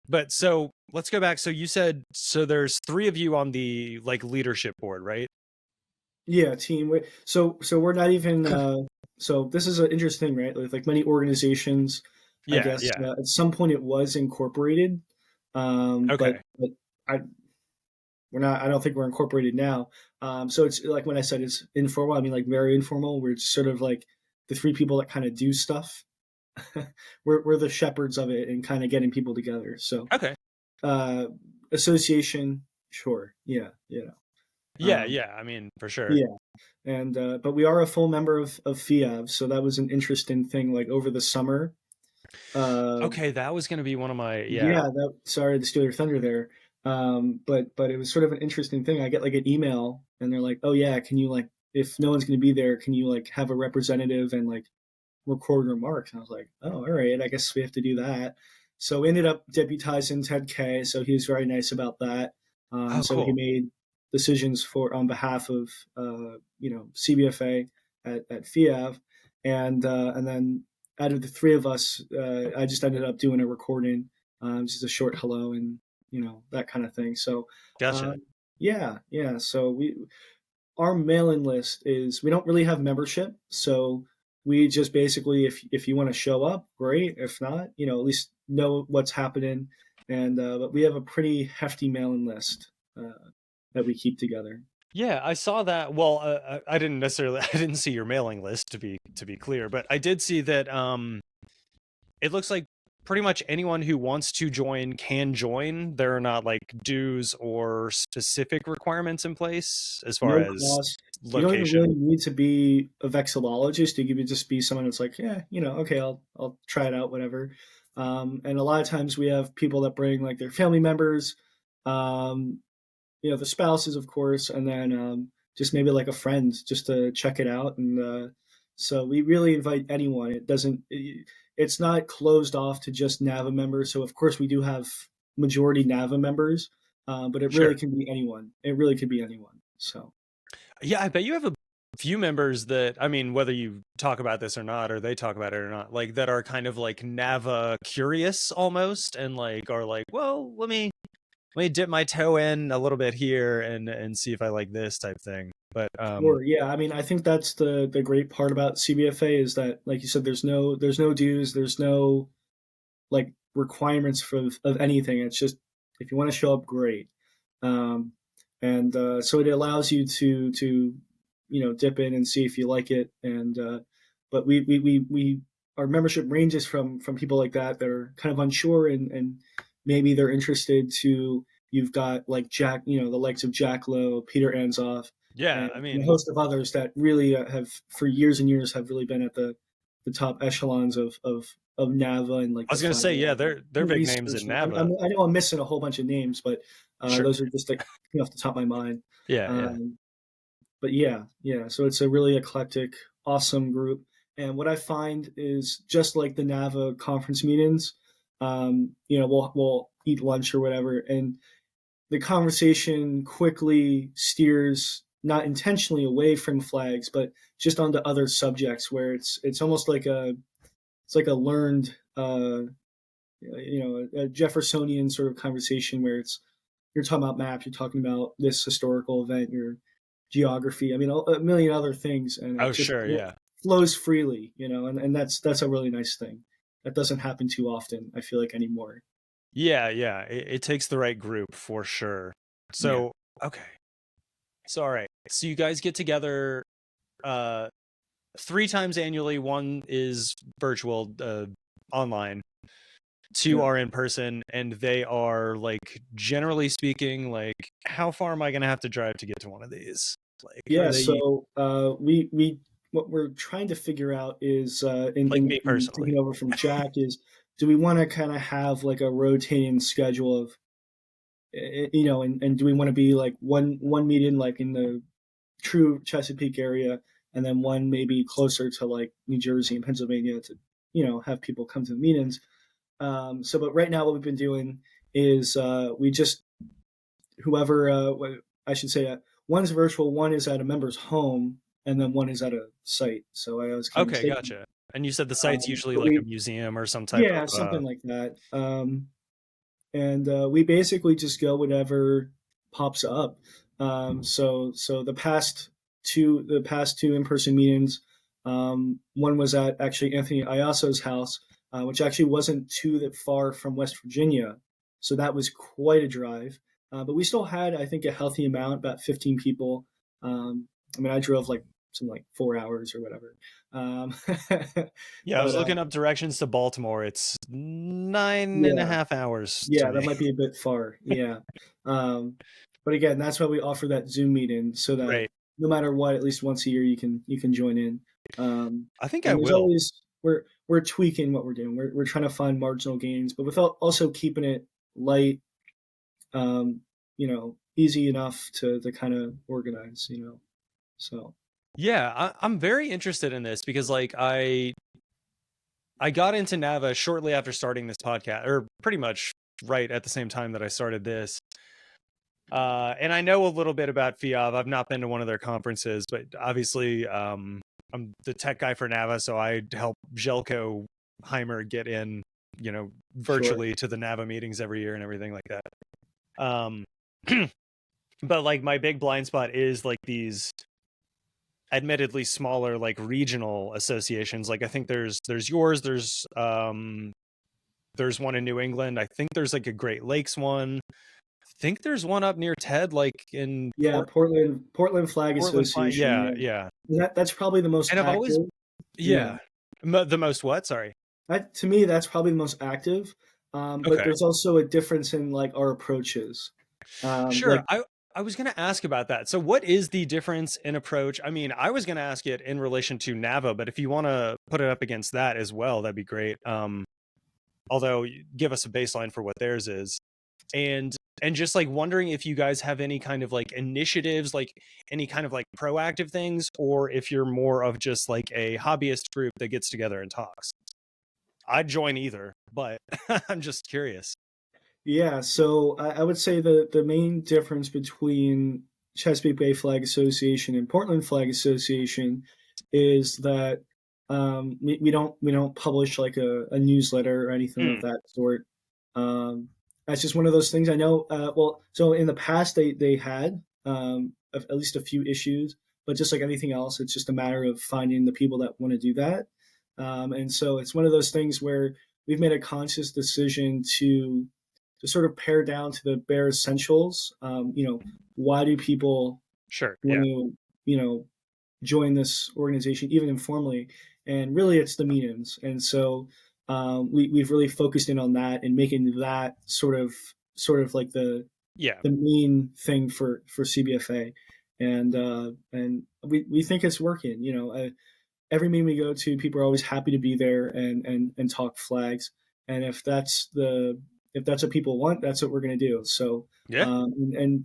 Speaker 2: But so let's go back. So you said, so there's 3 of you on the like leadership board, right?
Speaker 3: Yeah, team. So we're not even. So this is an interesting, right? With like many organizations, I guess at some point it was incorporated.
Speaker 2: Okay.
Speaker 3: But we're not. I don't think we're incorporated now. So it's like when I said it's informal, I mean like very informal. We're just sort of like the 3 people that kind of do stuff. we're the shepherds of it and kind of getting people together. So
Speaker 2: okay.
Speaker 3: Association, sure, yeah.
Speaker 2: I mean, for sure.
Speaker 3: Yeah, and but we are a full member of FIAV, so that was an interesting thing. Like over the summer.
Speaker 2: Okay, that was going to be one of my
Speaker 3: sorry to steal your thunder there. But it was sort of an interesting thing. I get like an email, and they're like, "Oh yeah, can you like if no one's going to be there, can you like have a representative and like record remarks?" And I was like, "Oh, all right, I guess we have to do that." So we ended up deputizing Ted K. So he was very nice about that. So cool. He made decisions on behalf of CBFA at FIAV, and then out of the 3 of us, I just ended up doing a recording, just a short hello and that kind of thing. So
Speaker 2: gotcha.
Speaker 3: Yeah. So our mailing list is, we don't really have membership, so we just basically, if you want to show up, great. If not, at least know what's happening. And but we have a pretty hefty mailing list that we keep together.
Speaker 2: Yeah, I saw that. Well, I didn't see your mailing list to be clear, but I did see that it looks like pretty much anyone who wants to join can join. There are not like dues or specific requirements in place as far as
Speaker 3: cost.
Speaker 2: Location.
Speaker 3: You don't even really need to be a vexillologist. You could just be someone that's like, yeah, okay, I'll try it out, whatever. And a lot of times we have people that bring like their family members, the spouses, of course, and then just maybe like a friend just to check it out. And so we really invite anyone. It's not closed off to just NAVA members. So of course we do have majority NAVA members, but it really can be anyone. It really could be anyone. So.
Speaker 2: Yeah, I bet you have a few members that, I mean, whether you talk about this or not, or they talk about it or not, like that are kind of like NAVA curious almost, and like are like, well, let me dip my toe in a little bit here and see if I like this type thing. But
Speaker 3: sure, yeah, I mean, I think that's the great part about CBFA is that, like you said, there's no dues, there's no like requirements of anything. It's just if you want to show up, great. And so it allows you to dip in and see if you like it. And but we our membership ranges from people like that are kind of unsure and maybe they're interested to You've got like Jack, the likes of Jack Lowe, Peter Anzoff,
Speaker 2: Yeah,
Speaker 3: and a host of others that really have for years and years have really been at the top echelons of NAVA and like.
Speaker 2: I was going to say, yeah, they're big names in NAVA.
Speaker 3: I know I'm missing a whole bunch of names, but
Speaker 2: Sure.
Speaker 3: those are just like off the top of my mind.
Speaker 2: Yeah.
Speaker 3: But yeah. So it's a really eclectic, awesome group. And what I find is just like the NAVA conference meetings, we'll eat lunch or whatever, and the conversation quickly steers not intentionally away from flags, but just onto other subjects where it's almost like a learned, a Jeffersonian sort of conversation where you're talking about maps, you're talking about this historical event, your geography, a million other things, and flows freely, and that's a really nice thing. That doesn't happen too often, I feel like, anymore.
Speaker 2: Yeah. It takes the right group for sure. So, okay. So, all right. So you guys get together 3 times annually. 1 is virtual, online. 2 are in person, and they are, like, generally speaking, like, how far am I going to have to drive to get to one of these? Like,
Speaker 3: so we what we're trying to figure out is,
Speaker 2: me personally,
Speaker 3: taking over from Jack, is do we want to kind of have like a rotating schedule of, and do we want to be like one meeting like in the true Chesapeake area, and then one maybe closer to like New Jersey and Pennsylvania to, have people come to the meetings. But right now what we've been doing is we just, I should say, one's virtual, one is at a member's home, and then one is at a site. So I was kind of thinking,
Speaker 2: gotcha. And you said the site's usually like a museum or some type of...
Speaker 3: something like that. And we basically just go whatever pops up. So the past two in-person meetings, one was at actually Anthony Iasso's house, which actually wasn't too that far from West Virginia. So that was quite a drive. But we still had, I think, a healthy amount, about 15 people. I drove something like 4 hours or whatever.
Speaker 2: I was looking up directions to Baltimore. It's 9.5 hours.
Speaker 3: Yeah, that might be a bit far. Yeah. But again, that's why we offer that Zoom meeting, so that no matter what, at least once a year, you can join in.
Speaker 2: I think I will.
Speaker 3: We're tweaking what we're doing. We're trying to find marginal gains, but without also keeping it light, easy enough to kind of organize, so.
Speaker 2: Yeah, I'm very interested in this because like I got into NAVA shortly after starting this podcast, or pretty much right at the same time that I started this. And I know a little bit about FIAV. I've not been to one of their conferences, but obviously I'm the tech guy for NAVA, so I help Jelko Heimer get in, virtually to the NAVA meetings every year and everything like that. But like my big blind spot is like these admittedly smaller like regional associations. Like I think there's yours, there's one in New England. I think there's like a Great Lakes one. I think there's one up near Ted, like in
Speaker 3: Portland Flag Association.
Speaker 2: Yeah.
Speaker 3: That's probably the most active.
Speaker 2: The most what? Sorry.
Speaker 3: To me, that's probably the most active. But there's also a difference in like our approaches.
Speaker 2: Sure. I was going to ask about that. So what is the difference in approach? I mean, I was going to ask it in relation to NAVA, but if you want to put it up against that as well, that'd be great. Although give us a baseline for what theirs is. And just like wondering if you guys have any kind of like initiatives, like any kind of like proactive things, or if you're more of just like a hobbyist group that gets together and talks. I'd join either, but I'm just curious.
Speaker 3: Yeah, so I would say the main difference between Chesapeake Bay Flag Association and Portland Flag Association is that we don't publish like a newsletter or anything of that sort. That's just one of those things. I know. So in the past they had at least a few issues, but just like anything else, it's just a matter of finding the people that want to do that. And so it's one of those things where we've made a conscious decision to sort of pare down to the bare essentials. Why do people want to, join this organization, even informally? And really it's the meetings. And so we've really focused in on that and making that sort of like the the main thing for CBFA, and we think it's working. You know, every meeting we go to, people are always happy to be there and talk flags. And if that's what people want, that's what we're going to do. So and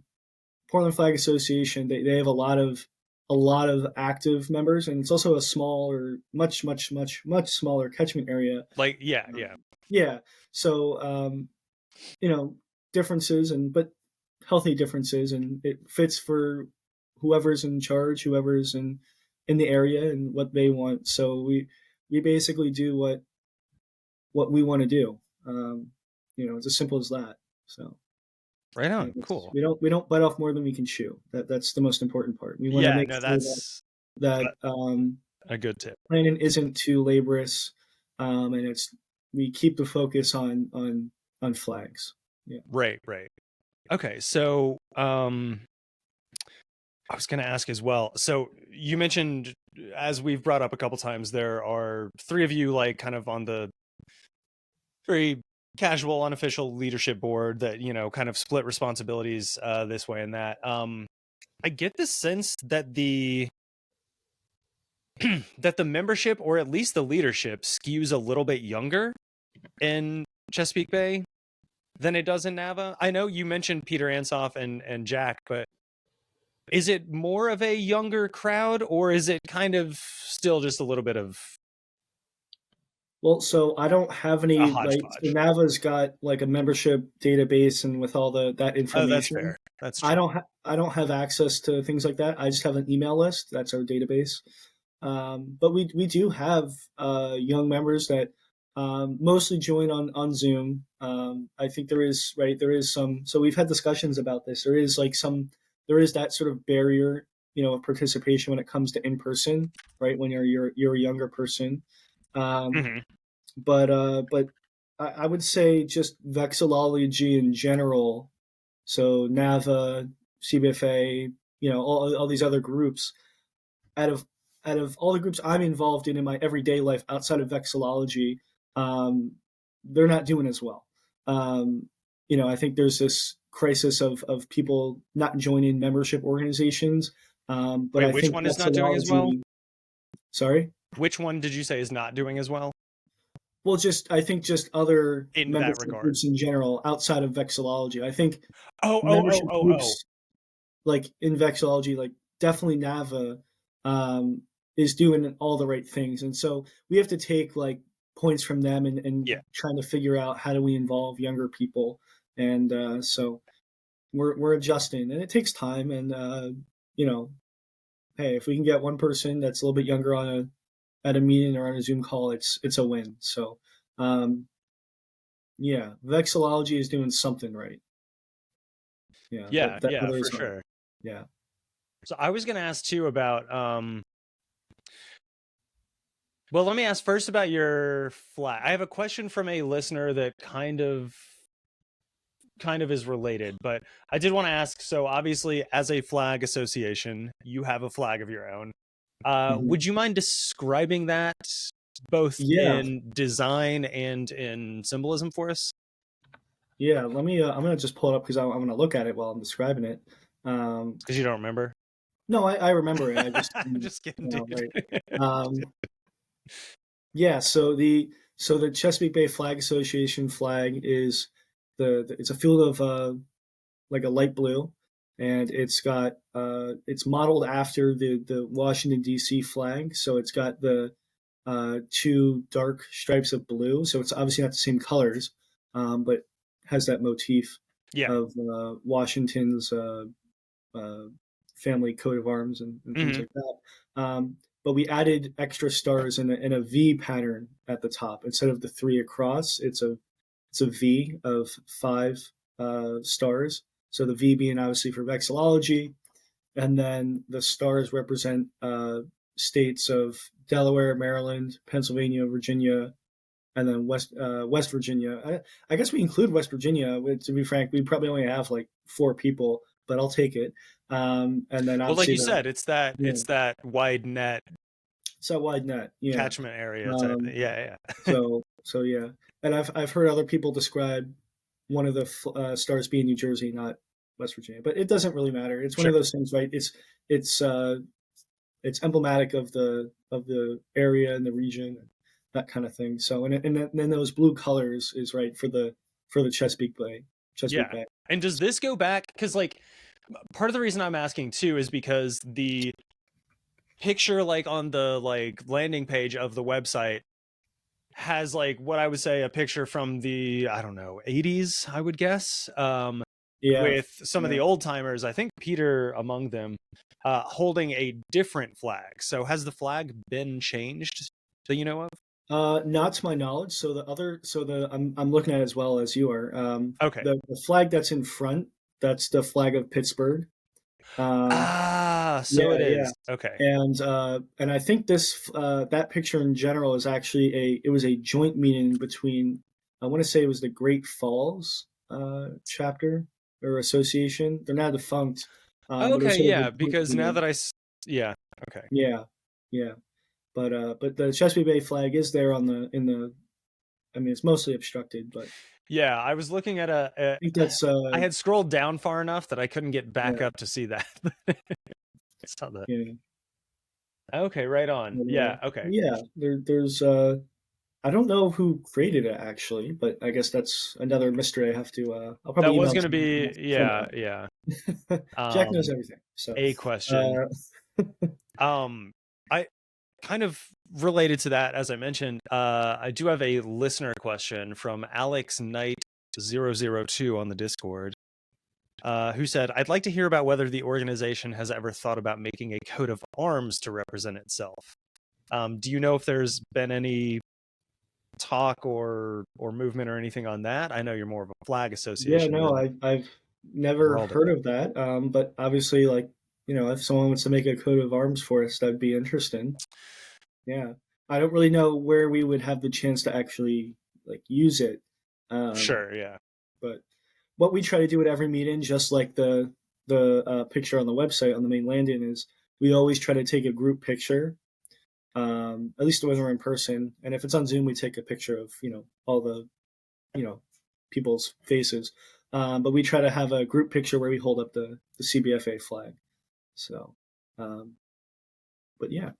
Speaker 3: Portland Flag Association, they have a lot of active members, and it's also a smaller, much smaller catchment area.
Speaker 2: Like
Speaker 3: yeah. So you know, differences but healthy differences, and it fits for whoever's in charge, whoever's in the area, and what they want. So we basically do what we want to do. You know, it's as simple as that. So
Speaker 2: right on. Cool.
Speaker 3: We don't bite off more than we can chew. That's the most important part. We want to make sure that
Speaker 2: a good tip.
Speaker 3: Planning isn't too laborious, and we keep the focus on flags. Yeah.
Speaker 2: Right. Okay, so I was going to ask as well. So you mentioned, as we've brought up a couple times, there are 3 of you, like, kind of on the very casual, unofficial leadership board that, you know, kind of split responsibilities this way and that. I get the sense that the membership, or at least the leadership, skews a little bit younger in Chesapeake Bay than it does in NAVA. I know you mentioned Peter Ansoff and Jack, but is it more of a younger crowd, or is it kind of still just a little bit of...
Speaker 3: Well, so I don't have any, like, so NAVA's got like a membership database, and with all that information.
Speaker 2: Oh, that's fair. That's true.
Speaker 3: I don't have access to things like that. I just have an email list. That's our database. But we do have young members that mostly join on Zoom. I think there is some. So we've had discussions about this. There is that sort of barrier, you know, of participation when it comes to in person, right? When you're a younger person. But I would say just vexillology in general. So NAVA, CBFA, you know, all these other groups, out of all the groups I'm involved in my everyday life outside of vexillology, they're not doing as well. You know, I think there's this crisis of people not joining membership organizations. But
Speaker 2: wait, which one is not doing as well?
Speaker 3: Sorry?
Speaker 2: Which one did you say is not doing as well?
Speaker 3: Well, I think other
Speaker 2: in that regard,
Speaker 3: groups in general outside of vexillology. I think
Speaker 2: groups,
Speaker 3: like in vexillology, like definitely NAVA is doing all the right things, and so we have to take like points from them and trying to figure out how do we involve younger people, and so we're adjusting, and it takes time, and you know, hey, if we can get one person that's a little bit younger at a meeting or on a Zoom call, it's a win. So, vexillology is doing something right.
Speaker 2: For sure.
Speaker 3: Yeah.
Speaker 2: So I was going to ask too about, well, let me ask first about your flag. I have a question from a listener that kind of is related, but I did want to ask, so obviously as a flag association, you have a flag of your own. Would you mind describing that both in design and in symbolism for us?
Speaker 3: Yeah, let me, I'm going to just pull it up because I'm going to look at it while I'm describing it.
Speaker 2: Because you don't remember?
Speaker 3: No, I remember it. I just,
Speaker 2: I'm just kidding, dude.
Speaker 3: Right. So the Chesapeake Bay Flag Association flag is it's a field of like a light blue, and it's got it's modeled after the Washington D.C. flag. So it's got the 2 dark stripes of blue. So it's obviously not the same colors, but has that motif of Washington's family coat of arms and things like that. But we added extra stars in a V pattern at the top instead of the 3 across. It's a V of 5 stars. So the V being obviously for vexillology, and then the stars represent states of Delaware, Maryland, Pennsylvania, Virginia, and then West Virginia. I guess we include West Virginia. To be frank, we probably only have like 4 people, but I'll take it. And then
Speaker 2: well, like you said, it's that wide net.
Speaker 3: It's that wide net,
Speaker 2: catchment area type thing. Yeah.
Speaker 3: So yeah, and I've heard other people describe one of the stars being New Jersey, not West Virginia, but it doesn't really matter. It's one of those things, right? It's emblematic of the area and the region, that kind of thing. So and then those blue colors is right for the Chesapeake Bay. Bay.
Speaker 2: And does this go back? Because like part of the reason I'm asking too is because the picture like on the like landing page of the website has like what I would say a picture from the, I don't know, 80s, I would guess. With some of the old timers, I think Peter among them, holding a different flag. So has the flag been changed that you know of?
Speaker 3: Not to my knowledge. So I'm looking at it as well as you are.
Speaker 2: Okay.
Speaker 3: The flag that's in front, that's the flag of Pittsburgh.
Speaker 2: It is.
Speaker 3: Yeah.
Speaker 2: Okay.
Speaker 3: And I think that picture in general is actually it was a joint meeting between, I want to say it was the Great Falls chapter or association. They're now defunct.
Speaker 2: Okay, yeah, because now that okay.
Speaker 3: Yeah. But the Chesapeake Bay flag is there I mean, it's mostly obstructed, but
Speaker 2: yeah, I was looking at I think that's I had scrolled down far enough that I couldn't get back up to see that. I saw that.
Speaker 3: Yeah.
Speaker 2: Okay, right on. Yeah, okay.
Speaker 3: Yeah, there's I don't know who created it actually, but I guess that's another mystery I have to I'll probably
Speaker 2: that was going to be yeah.
Speaker 3: Jack knows everything. So
Speaker 2: a question. I kind of related to that, as I mentioned, I do have a listener question from Alex Knight 002 on the Discord, who said, I'd like to hear about whether the organization has ever thought about making a coat of arms to represent itself. Do you know if there's been any talk or movement or anything on that? I know you're more of a flag association.
Speaker 3: Yeah, no, I've never heard of that. But obviously, like, you know, if someone wants to make a coat of arms for us, that'd be interesting. Yeah. I don't really know where we would have the chance to actually like use it.
Speaker 2: Sure, yeah.
Speaker 3: But what we try to do at every meeting, just like the picture on the website on the main landing, is we always try to take a group picture. At least when we're in person, and if it's on Zoom, we take a picture of, you know, all the, you know, people's faces. But we try to have a group picture where we hold up the CBFA flag. So, but yeah,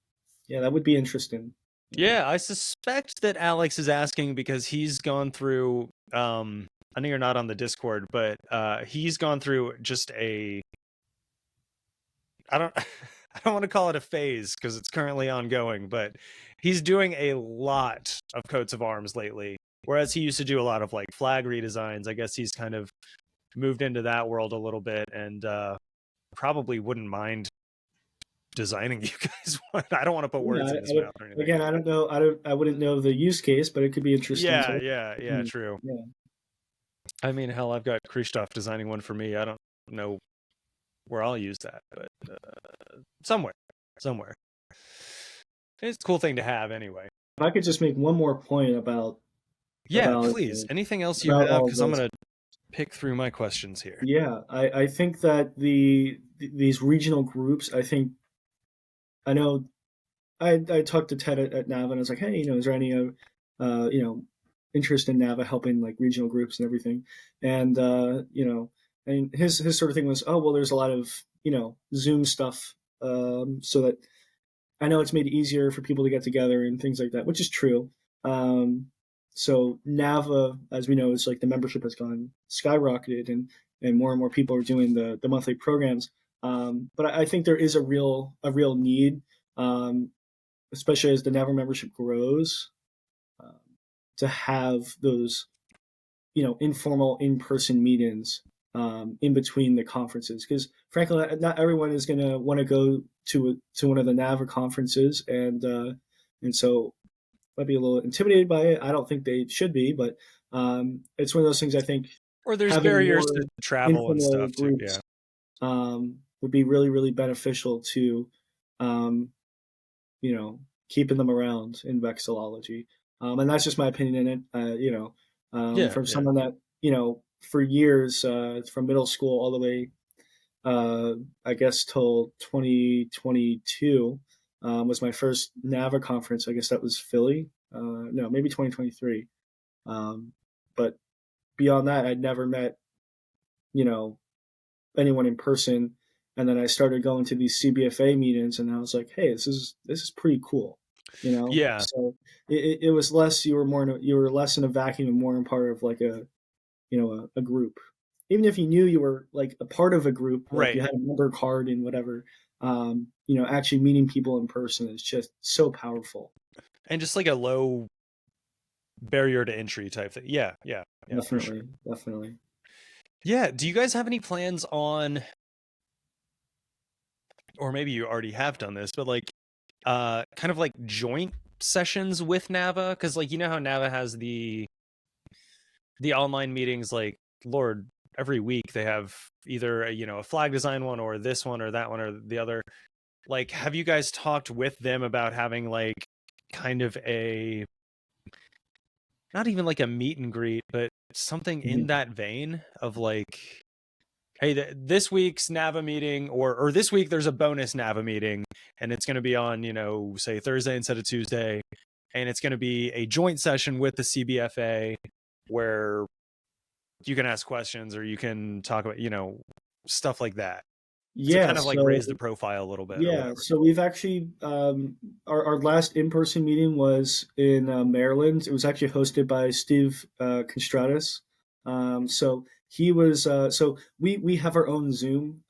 Speaker 3: that would be interesting.
Speaker 2: Yeah, I suspect that Alex is asking because he's gone through, I know you're not on the Discord, but he's gone through just I don't want to call it a phase because it's currently ongoing, but he's doing a lot of coats of arms lately. Whereas he used to do a lot of like flag redesigns. I guess he's kind of moved into that world a little bit and probably wouldn't mind designing you guys one. I don't want to put words in his mouth or anything.
Speaker 3: Again, I don't know. I wouldn't know the use case, but it could be interesting.
Speaker 2: Yeah, true.
Speaker 3: Yeah.
Speaker 2: I mean, hell, I've got Christoph designing one for me. I don't know where I'll use that, but somewhere. It's a cool thing to have anyway.
Speaker 3: If I could just make one more point about
Speaker 2: please. Anything else you have? Because I'm going to pick through my questions here.
Speaker 3: Yeah, I think that these regional groups, I know I talked to Ted at NAVA and I was like, hey, you know, is there any you know, interest in NAVA helping like regional groups and everything? And you know, and his sort of thing was, oh well, there's a lot of, you know, Zoom stuff, so that I know it's made it easier for people to get together and things like that, which is true. So NAVA, as we know, is like the membership has gone skyrocketed and more people are doing the monthly programs. But I think there is a real need, especially as the NAVA membership grows, to have those, you know, informal in-person meetings in between the conferences. Because frankly, not everyone is going to want to go to one of the NAVA conferences, and so might be a little intimidated by it. I don't think they should be, but it's one of those things I think.
Speaker 2: Or there's barriers to travel and stuff too. Yeah.
Speaker 3: Would be really, really beneficial to, you know, keeping them around in vexillology. And that's just my opinion in it. You know, from someone that, you know, for years, from middle school all the way, I guess till 2022, was my first NAVA conference. I guess that was Philly. No, maybe 2023. But beyond that, I'd never met, you know, anyone in person. And then I started going to these CBFA meetings, and I was like, hey, this is pretty cool, you know.
Speaker 2: Yeah.
Speaker 3: So it was less, you were less in a vacuum and more in part of like a group. Even if you knew you were like a part of a group, like
Speaker 2: Right.
Speaker 3: you had a member card and whatever, actually meeting people in person is just so powerful.
Speaker 2: And just like a low barrier to entry type thing. Yeah.
Speaker 3: Definitely, definitely.
Speaker 2: Yeah. Do you guys have any plans on, or maybe you already have done this, but like kind of like joint sessions with NAVA? Because like, you know how NAVA has the online meetings, like, Lord, every week they have either a flag design one or this one or that one or the other. Like, have you guys talked with them about having like kind of a, not even like a meet and greet, but something in that vein of like, hey, this week's NAVA meeting, or this week there's a bonus NAVA meeting, and it's going to be on, say Thursday instead of Tuesday, and it's going to be a joint session with the CBFA where you can ask questions or you can talk about, stuff like that.
Speaker 3: Yeah,
Speaker 2: to kind of like raise the profile a little bit.
Speaker 3: Yeah, so we've actually our last in-person meeting was in Maryland. It was actually hosted by Steve Constratus. So he was so we have our own Zoom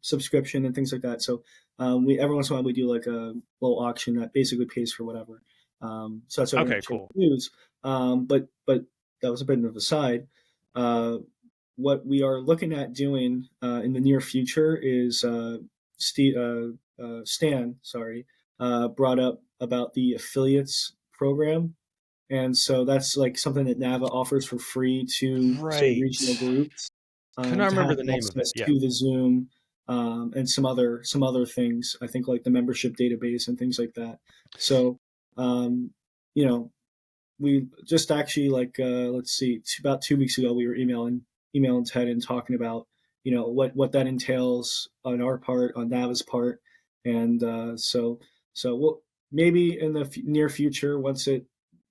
Speaker 3: subscription and things like that. So we every once in a while we do like a little auction that basically pays for whatever. So that's what
Speaker 2: okay, cool.
Speaker 3: Use. But that was a bit of a side. What we are looking at doing in the near future is Stan brought up about the affiliates program, and so that's like something that NAVA offers for free to regional groups.
Speaker 2: Can I remember the name of it? Yeah.
Speaker 3: To the Zoom and some other things. I think like the membership database and things like that. So we just actually like let's see, about 2 weeks ago we were emailing Ted and talking about what that entails on our part, on NAVA's part, and so we'll maybe in the near future, once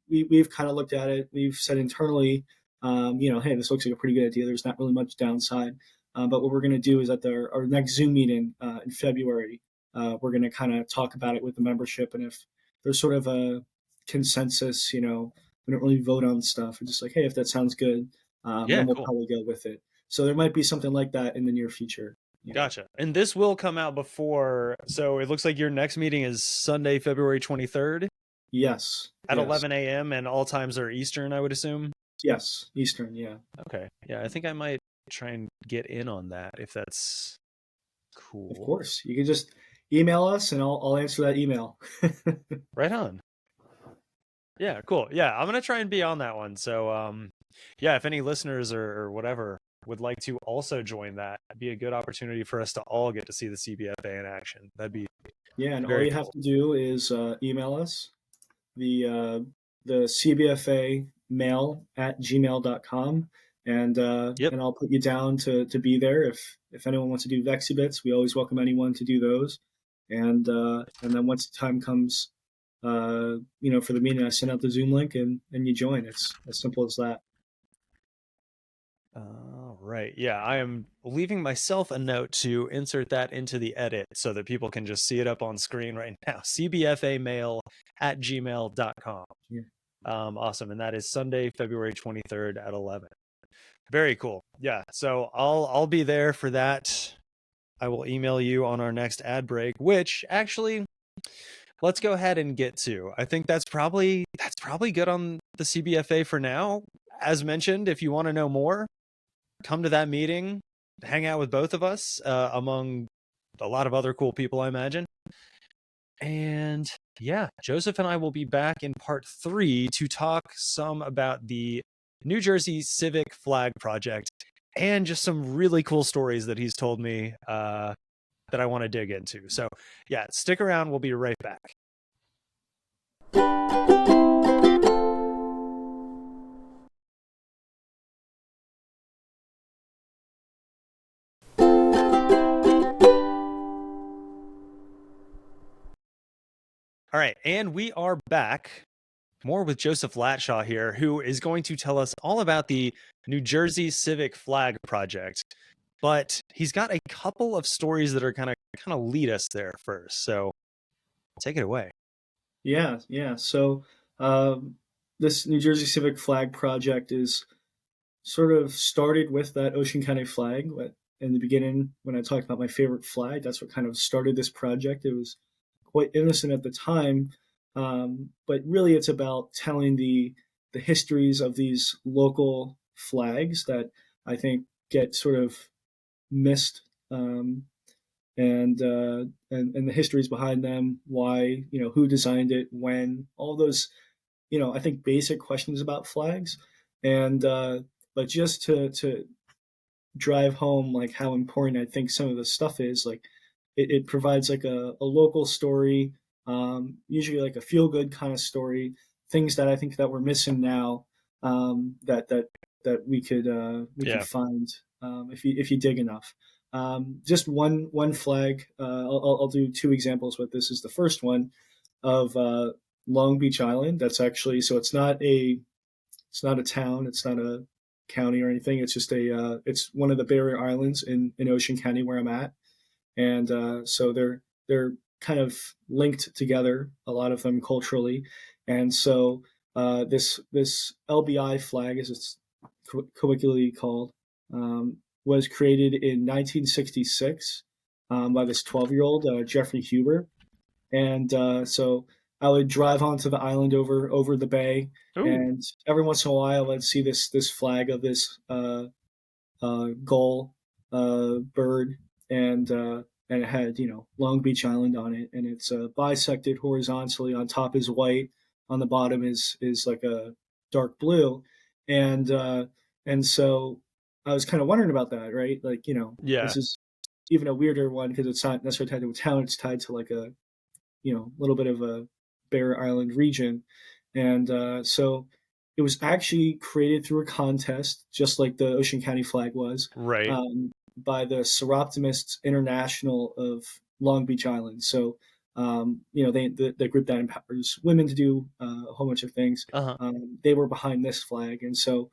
Speaker 3: we've kind of looked at it, we've said internally, hey, this looks like a pretty good idea. There's not really much downside, but what we're going to do is at our next Zoom meeting in February, we're going to kind of talk about it with the membership, and if there's sort of a consensus, we don't really vote on stuff. We're just like, hey, if that sounds good. Then we'll probably go with it. So there might be something like that in the near future.
Speaker 2: Gotcha. And this will come out before. So it looks like your next meeting is Sunday, February 23rd.
Speaker 3: Yes.
Speaker 2: At 11 a.m. and all times are Eastern, I would assume.
Speaker 3: Yes, Eastern. Yeah.
Speaker 2: Okay. Yeah, I think I might try and get in on that if that's cool.
Speaker 3: Of course, you can just email us and I'll answer that email.
Speaker 2: Right on. Yeah. Cool. Yeah, I'm gonna try and be on that one. So yeah, if any listeners or whatever would like to also join that, it'd be a good opportunity for us to all get to see the CBFA in action. That'd be
Speaker 3: and all you have to do is email us the CBFA mail at gmail.com, and and I'll put you down to be there. If anyone wants to do Vexibits, we always welcome anyone to do those. And then once the time comes, for the meeting, I send out the Zoom link and you join. It's as simple as that.
Speaker 2: Right. Yeah, I am leaving myself a note to insert that into the edit so that people can just see it up on screen right now. CBFA mail at gmail.com.
Speaker 3: Yeah.
Speaker 2: Awesome. And that is Sunday, February 23rd at 11. Very cool. Yeah. So I'll be there for that. I will email you on our next ad break, which actually let's go ahead and get to. I think that's probably good on the CBFA for now. As mentioned, if you want to know more, come to that meeting, hang out with both of us, among a lot of other cool people, I imagine. And yeah, Joseph and I will be back in part 3 to talk some about the New Jersey Civic Flag Project and just some really cool stories that he's told me that I want to dig into. So yeah, stick around. We'll be right back. All right, and we are back. more with Joseph Latshaw here, who is going to tell us all about the New Jersey Civic Flag Project. But he's got a couple of stories that are kind of lead us there first. So take it away.
Speaker 3: Yeah. So this New Jersey Civic Flag Project is sort of started with that Ocean County flag. In the beginning, when I talked about my favorite flag, that's what kind of started this project. It was quite innocent at the time, but really it's about telling the histories of these local flags that I think get sort of missed, and the histories behind them, why, who designed it, when, all those, I think basic questions about flags, and but just to drive home like how important I think some of the stuff is, like it provides like a local story, usually like a feel good kind of story, things that I think that we're missing now, that we could find if you dig enough. Just one flag. I'll do two examples, but this is the first one of Long Beach Island. That's actually, so it's not a town, it's not a county or anything. It's just it's one of the barrier islands in Ocean County where I'm at, and so they're kind of linked together, a lot of them culturally, and so this LBI flag, as it's colloquially called, was created in 1966 by this 12-year-old Jeffrey Huber, and so I would drive onto the island over the bay. Ooh. And every once in a while I'd see this flag of this gull bird, and it had Long Beach Island on it, and it's bisected horizontally. On top is white, on the bottom is like a dark blue, and so I was kind of wondering about that, right? Like, this is even a weirder one because it's not necessarily tied to a town. It's tied to like a little bit of a barrier island region, and so it was actually created through a contest, just like the Ocean County flag was,
Speaker 2: right,
Speaker 3: by the Seroptimists International of Long Beach Island. So the group that empowers women to do a whole bunch of things. They were behind this flag, and so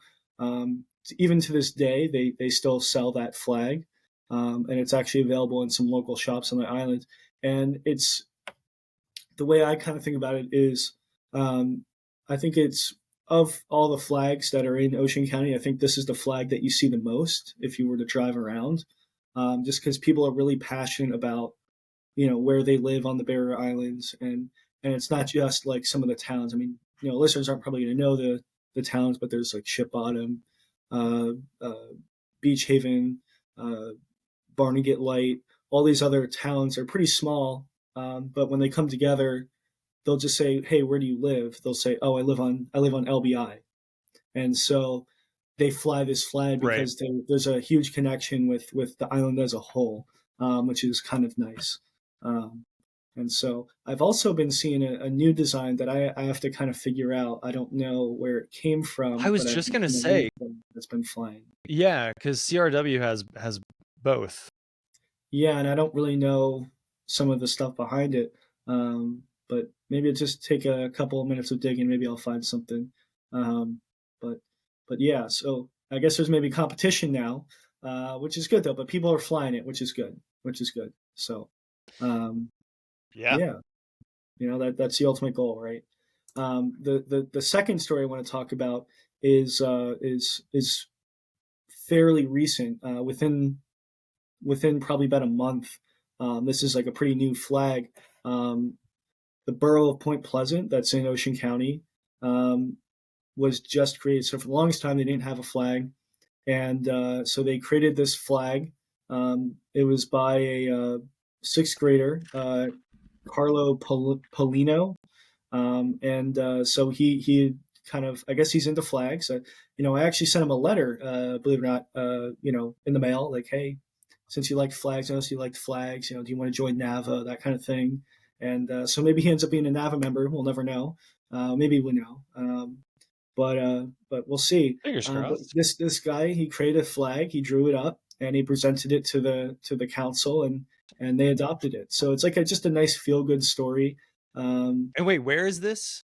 Speaker 3: even to this day they still sell that flag, and it's actually available in some local shops on the island. And it's, the way I kind of think about it is, I think it's, of all the flags that are in Ocean County, I think this is the flag that you see the most if you were to drive around, just because people are really passionate about, where they live on the barrier islands, and it's not just like some of the towns. I mean, listeners aren't probably going to know the towns, but there's like Ship Bottom, Beach Haven, Barnegat Light. All these other towns are pretty small. But when they come together, they'll just say, "Hey, where do you live?" They'll say, "Oh, I live on LBI," and so they fly this flag because there's a huge connection with the island as a whole, which is kind of nice. And so I've also been seeing a new design that I have to kind of figure out. I don't know where it came from.
Speaker 2: I was just gonna say
Speaker 3: it's been flying.
Speaker 2: Yeah, because CRW has both. Yeah,
Speaker 3: and I don't really know some of the stuff behind it, but maybe it'll just take a couple of minutes of digging. Maybe I'll find something. But yeah, so I guess there's maybe competition now, which is good though. But people are flying it, which is good. So, yeah, that's the ultimate goal, right? The second story I want to talk about is fairly recent, within probably about a month. This is like a pretty new flag. The borough of Point Pleasant, that's in Ocean County, was just created. So for the longest time, they didn't have a flag. And so they created this flag. It was by a sixth grader, Carlo Polino. So he kind of, I guess he's into flags. I actually sent him a letter, believe it or not, in the mail, like, hey, since you liked flags, I noticed you liked flags, do you want to join NAVA, that kind of thing. And so maybe he ends up being a NAVA member. We'll never know. Maybe we know. But we'll see.
Speaker 2: Fingers crossed.
Speaker 3: But this guy, he created a flag, he drew it up, and he presented it to the council, and they adopted it. So it's like just a nice feel-good story.
Speaker 2: And wait, where is this?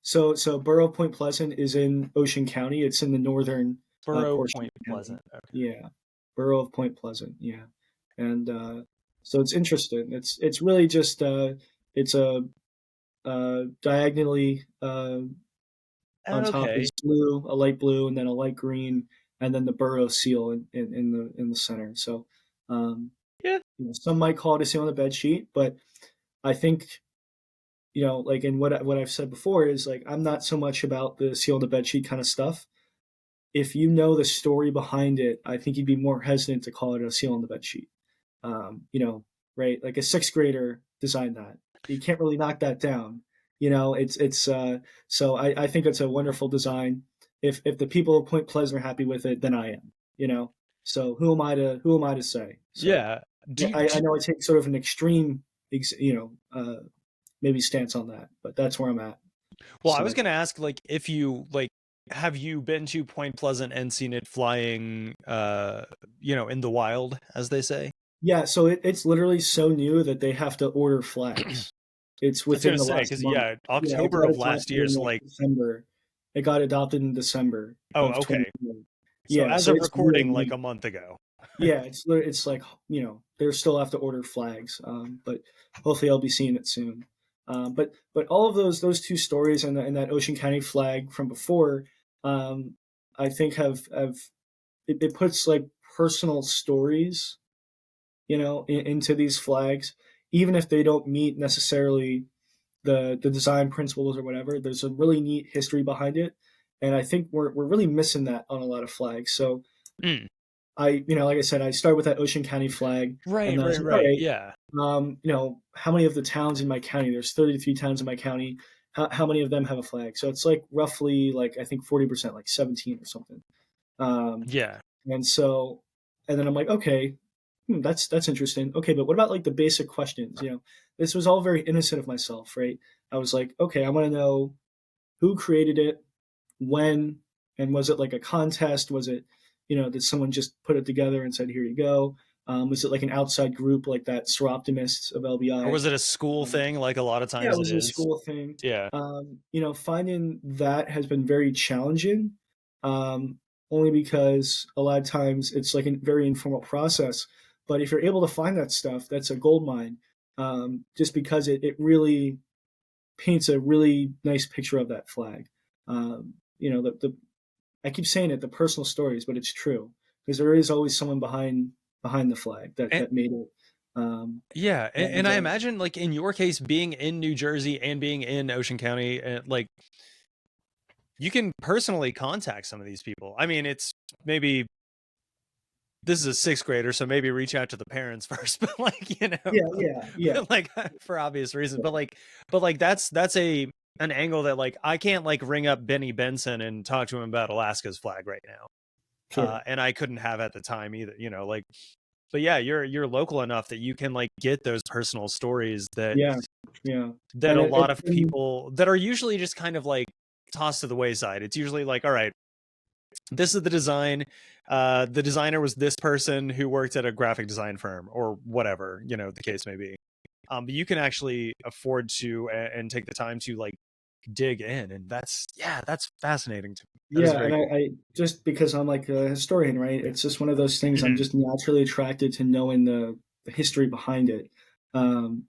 Speaker 3: So Borough of Point Pleasant is in Ocean County. It's in the northern
Speaker 2: Borough
Speaker 3: portion
Speaker 2: Point
Speaker 3: of the county.
Speaker 2: Pleasant. Okay.
Speaker 3: Yeah, Borough of Point Pleasant. Yeah, and so it's interesting. It's really just it's a diagonally on top
Speaker 2: Okay.
Speaker 3: is blue, a light blue, and then a light green, and then the borough seal in the center. So
Speaker 2: Yeah.
Speaker 3: some might call it a seal on the bed sheet, but I think like in what I've said before is like I'm not so much about the seal on the bed sheet kind of stuff. If you know the story behind it, I think you'd be more hesitant to call it a seal on the bed sheet. Right? Like a sixth grader designed that. You can't really knock that down. So I think it's a wonderful design. If the people of Point Pleasant are happy with it, then I am. So who am I to say? So,
Speaker 2: Yeah.
Speaker 3: I know I take sort of an extreme, maybe stance on that, but that's where I'm at.
Speaker 2: Well, I was going to ask, like, if you have you been to Point Pleasant and seen it flying, in the wild, as they say?
Speaker 3: Yeah, so it's literally so new that they have to order flags. It's within the last month.
Speaker 2: October of last year, so like
Speaker 3: December. It got adopted in December.
Speaker 2: Oh, okay. So as of recording, like a month ago.
Speaker 3: Yeah, it's like they still have to order flags, but hopefully I'll be seeing it soon. But all of those two stories and that Ocean County flag from before, I think have it puts like personal stories, into these flags, even if they don't meet necessarily the design principles or whatever. There's a really neat history behind it, and I think we're really missing that on a lot of flags. So. Like I said, I started with that Ocean County flag.
Speaker 2: Right. Yeah.
Speaker 3: How many of the towns in my county? There's 33 towns in my county. How many of them have a flag? So it's like roughly I think 40%, like 17 or something.
Speaker 2: Yeah.
Speaker 3: And then I'm like, okay, that's interesting. Okay, but what about like the basic questions? This was all very innocent of myself, right? I was like, okay, I want to know who created it, when, and was it like a contest? Was it did someone just put it together and said, here you go? Was it like an outside group like that Seroptimists of LBI?
Speaker 2: Or was it a school thing like a lot of times?
Speaker 3: Yeah, it was a school thing.
Speaker 2: Yeah.
Speaker 3: Finding that has been very challenging, only because a lot of times it's like a very informal process. But if you're able to find that stuff, that's a gold mine, just because it really paints a really nice picture of that flag. I keep saying it, the personal stories, but it's true because there is always someone behind the flag that made it.
Speaker 2: And I imagine, like in your case, being in New Jersey and being in Ocean County, like you can personally contact some of these people. I mean, it's maybe this is a sixth grader, so maybe reach out to the parents first, but
Speaker 3: yeah,
Speaker 2: like for obvious reasons. Yeah. But like that's an angle that like I can't like ring up Benny Benson and talk to him about Alaska's flag right now. Sure. And I couldn't have at the time either, but yeah, you're local enough that you can like get those personal stories that that a lot of people that are usually just kind of like tossed to the wayside. It's usually like, all right, this is the design. The designer was this person who worked at a graphic design firm or whatever, the case may be. But you can actually afford to and take the time to like dig in, and that's fascinating to me.
Speaker 3: And I just because I'm like a historian, right? It's just one of those things. I'm just naturally attracted to knowing the history behind it, and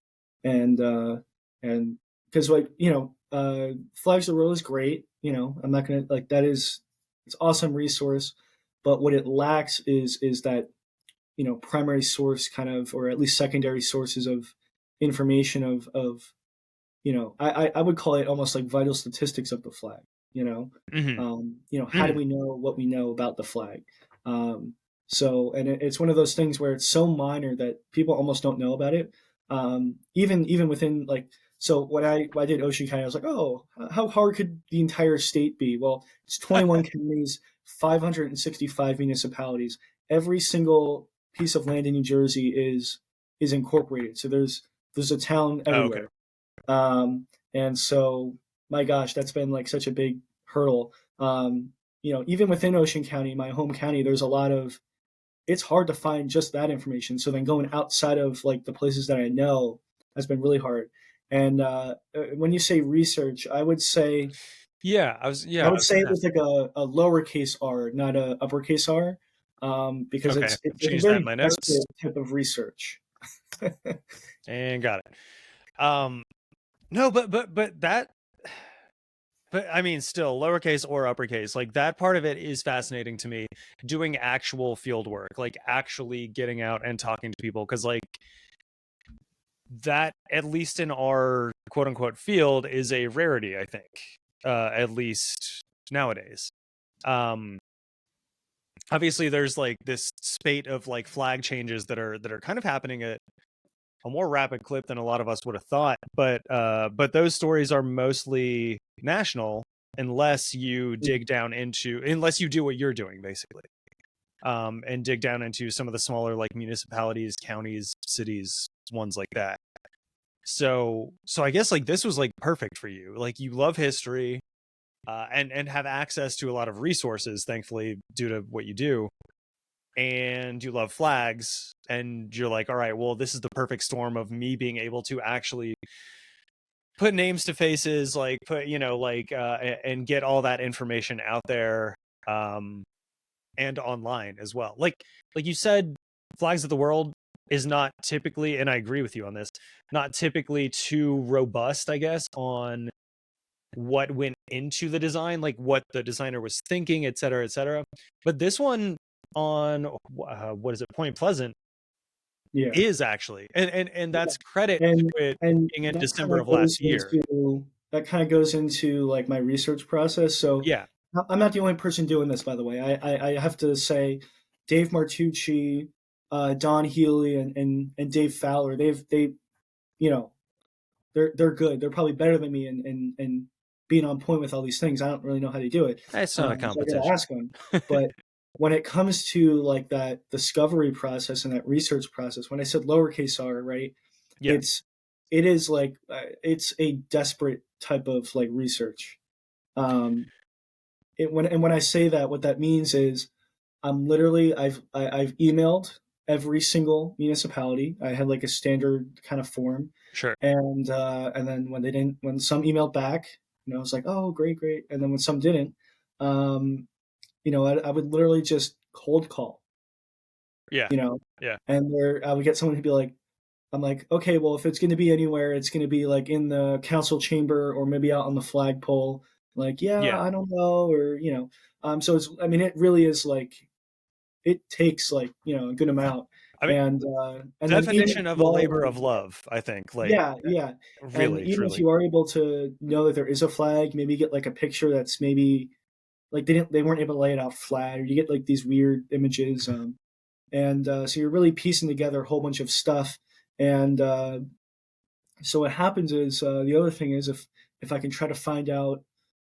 Speaker 3: because Flags of the World is great. I'm not gonna like that is it's an awesome resource, but what it lacks is that primary source kind of, or at least secondary sources of information of I would call it almost like vital statistics of the flag. How do we know what we know about the flag? So it's one of those things where it's so minor that people almost don't know about it. Even within like, so when I did Ocean County, I was like, oh, how hard could the entire state be? Well, it's 21 counties, 565 municipalities. Every single piece of land in New Jersey is incorporated. So there's a town everywhere. Oh, okay. And so, my gosh, that's been like such a big hurdle. Even within Ocean County, my home county, there's a lot of, it's hard to find just that information. So then going outside of like the places that I know has been really hard. And when you say research, I would say
Speaker 2: I
Speaker 3: would say it with like a lowercase r, not a uppercase r, because
Speaker 2: Okay,
Speaker 3: it's a
Speaker 2: change that in
Speaker 3: very
Speaker 2: my notes.
Speaker 3: desperate type of research.
Speaker 2: And got it. No, but I mean, still lowercase or uppercase, like that part of it is fascinating to me. Doing actual field work, like actually getting out and talking to people, because like that, at least in our quote unquote field, is a rarity, I think, at least nowadays. Obviously there's like this spate of like flag changes that are kind of happening at a more rapid clip than a lot of us would have thought, but those stories are mostly national unless you dig down into, unless you do what you're doing basically, and dig down into some of the smaller like municipalities, counties, cities, ones like that. So I guess like this was like perfect for you. Like you love history, and have access to a lot of resources, thankfully, due to what you do. And you love flags, and you're like, all right, well, this is the perfect storm of me being able to actually put names to faces, like put, and get all that information out there, and online as well. Like you said, Flags of the World is not typically, and I agree with you on this, not typically too robust, I guess, on what went into the design, like what the designer was thinking, et cetera, et cetera. But this one on what is it, Point Pleasant, is actually, and that's credit to it being in December of last year.
Speaker 3: That kind of goes into like my research process. So
Speaker 2: yeah,
Speaker 3: I'm not the only person doing this, by the way. I have to say, Dave Martucci, Don Healy, and Dave Fowler, they they're good. They're probably better than me in being on point with all these things. I don't really know how they do it.
Speaker 2: It's not a competition.
Speaker 3: So I gotta ask them. But when it comes to like that discovery process and that research process, when I said lowercase r, right? Yeah. It is like it's a desperate type of like research. When I say that, what that means is I'm literally I've emailed every single municipality. I had like a standard kind of form.
Speaker 2: Sure.
Speaker 3: And then when some emailed back, I was like, oh, great. And then when some didn't, I would literally just cold call.
Speaker 2: Yeah.
Speaker 3: Yeah. And I would get someone who'd be like, I'm like, okay, well, if it's going to be anywhere, it's going to be like in the council chamber or maybe out on the flagpole. Like, yeah. I don't know. Or, so it really is like, it takes like, a good amount. And
Speaker 2: definition of a labor of love, I think. Like,
Speaker 3: yeah.
Speaker 2: Really,
Speaker 3: and even
Speaker 2: truly.
Speaker 3: if you are able to know that there is a flag, maybe get like a picture that's maybe like they weren't able to lay it out flat, or you get like these weird images. So you're really piecing together a whole bunch of stuff. And so what happens is the other thing is if I can try to find out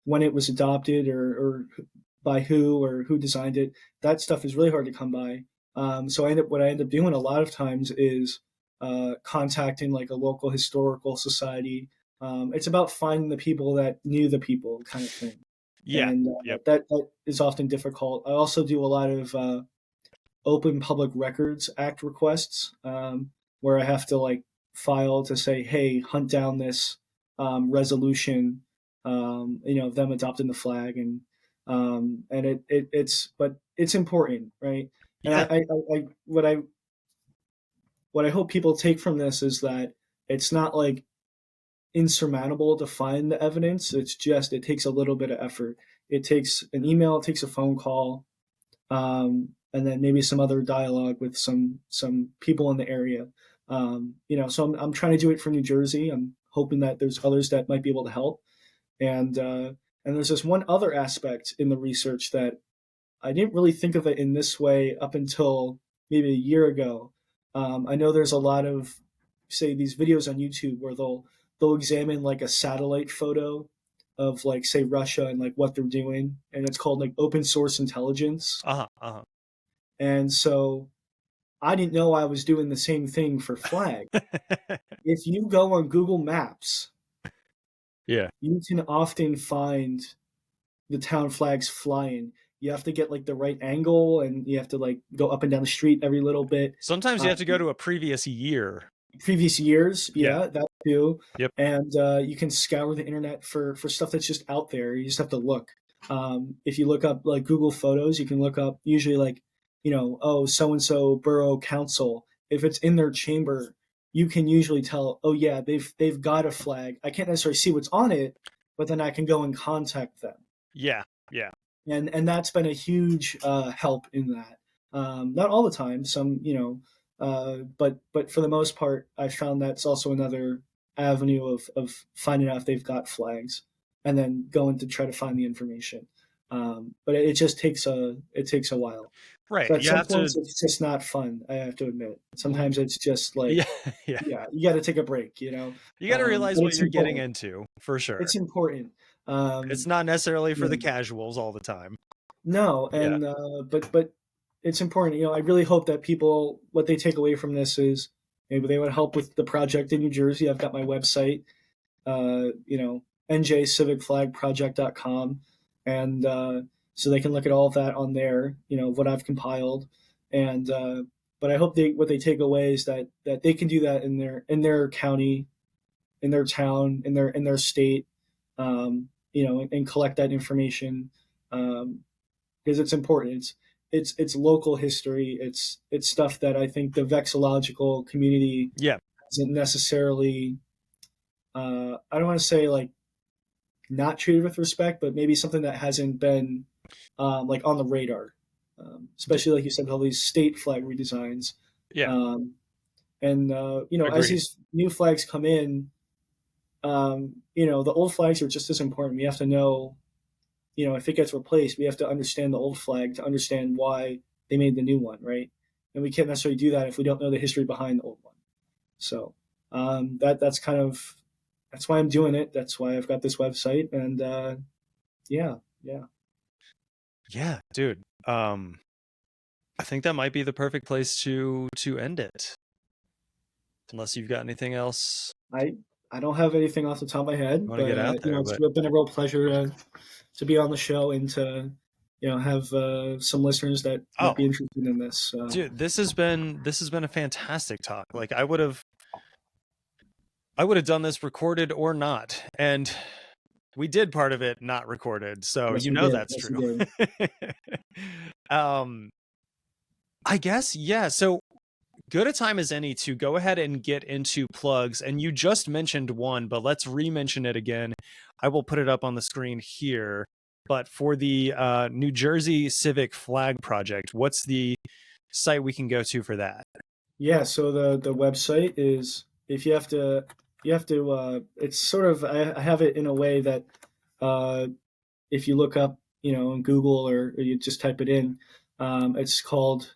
Speaker 3: when it was adopted or by who or who designed it, that stuff is really hard to come by. So what I end up doing a lot of times is contacting like a local historical society. It's about finding the people that knew the people, kind of thing.
Speaker 2: Yeah,
Speaker 3: and that is often difficult. I also do a lot of Open Public Records Act requests, where I have to like file to say, hey, hunt down this resolution, of them adopting the flag, and it's important, right? And yeah. What I hope people take from this is that it's not like insurmountable to find the evidence. It's just, it takes a little bit of effort. It takes an email, it takes a phone call, and then maybe some other dialogue with some people in the area. So I'm trying to do it for New Jersey. I'm hoping that there's others that might be able to help. And there's this one other aspect in the research that I didn't really think of it in this way up until maybe a year ago. I know there's a lot of, say, these videos on YouTube where they'll examine like a satellite photo of like, say, Russia and like what they're doing, and it's called like open source intelligence. And so I didn't know I was doing the same thing for flag. If you go on Google Maps, you can often find the town flags flying. You have to get like the right angle, and you have to like go up and down the street every little bit.
Speaker 2: Sometimes you have to go to a previous year.
Speaker 3: Previous years, yeah. too.
Speaker 2: Yep.
Speaker 3: And you can scour the internet for stuff that's just out there. You just have to look. If you look up like Google Photos, you can look up usually like, oh, so-and-so borough council. If it's in their chamber, you can usually tell, oh yeah, they've got a flag. I can't necessarily see what's on it, but then I can go and contact them.
Speaker 2: Yeah. Yeah.
Speaker 3: And that's been a huge help in that. Not all the time, some, but for the most part, I found that's also another avenue of finding out if they've got flags and then going to try to find the information. But it just takes a while.
Speaker 2: Right.
Speaker 3: So at some points, it's just not fun. I have to admit. Sometimes it's just like, yeah, you got to take a break. You
Speaker 2: got to realize what you're getting into, for sure.
Speaker 3: It's important.
Speaker 2: It's not necessarily for the casuals all the time.
Speaker 3: No, and but it's important. I really hope that people, what they take away from this is maybe they would help with the project in New Jersey. I've got my website, NJCivicFlagProject.com, and so they can look at all of that on there. What I've compiled, and but I hope what they take away is that they can do that in their county, in their town, in their state, and collect that information. Because it's important. It's local history. It's stuff that I think the vexillological community isn't necessarily. I don't want to say like not treated with respect, but maybe something that hasn't been like on the radar. Especially like you said, all these state flag redesigns.
Speaker 2: Yeah.
Speaker 3: As these new flags come in, the old flags are just as important. We have to know. If it gets replaced, we have to understand the old flag to understand why they made the new one, right? And we can't necessarily do that if we don't know the history behind the old one. So that's why I'm doing it. That's why I've got this website, and yeah,
Speaker 2: dude. I think that might be the perfect place to end it. Unless you've got anything else.
Speaker 3: I don't have anything off the top of my head, but
Speaker 2: get out there,
Speaker 3: it's been a real pleasure to be on the show and to have some listeners that might be interested in this.
Speaker 2: Dude, this has been a fantastic talk. Like I would have done this recorded or not, and we did part of it not recorded, so yes, that's true. I guess so. Good a time as any to go ahead and get into plugs. And you just mentioned one, but let's re-mention it again. I will put it up on the screen here. But for the New Jersey Civic Flag Project, what's the site we can go to for that? Yeah,
Speaker 3: so the website is, if you have to, it's sort of, I have it in a way that if you look up, in Google or you just type it in, it's called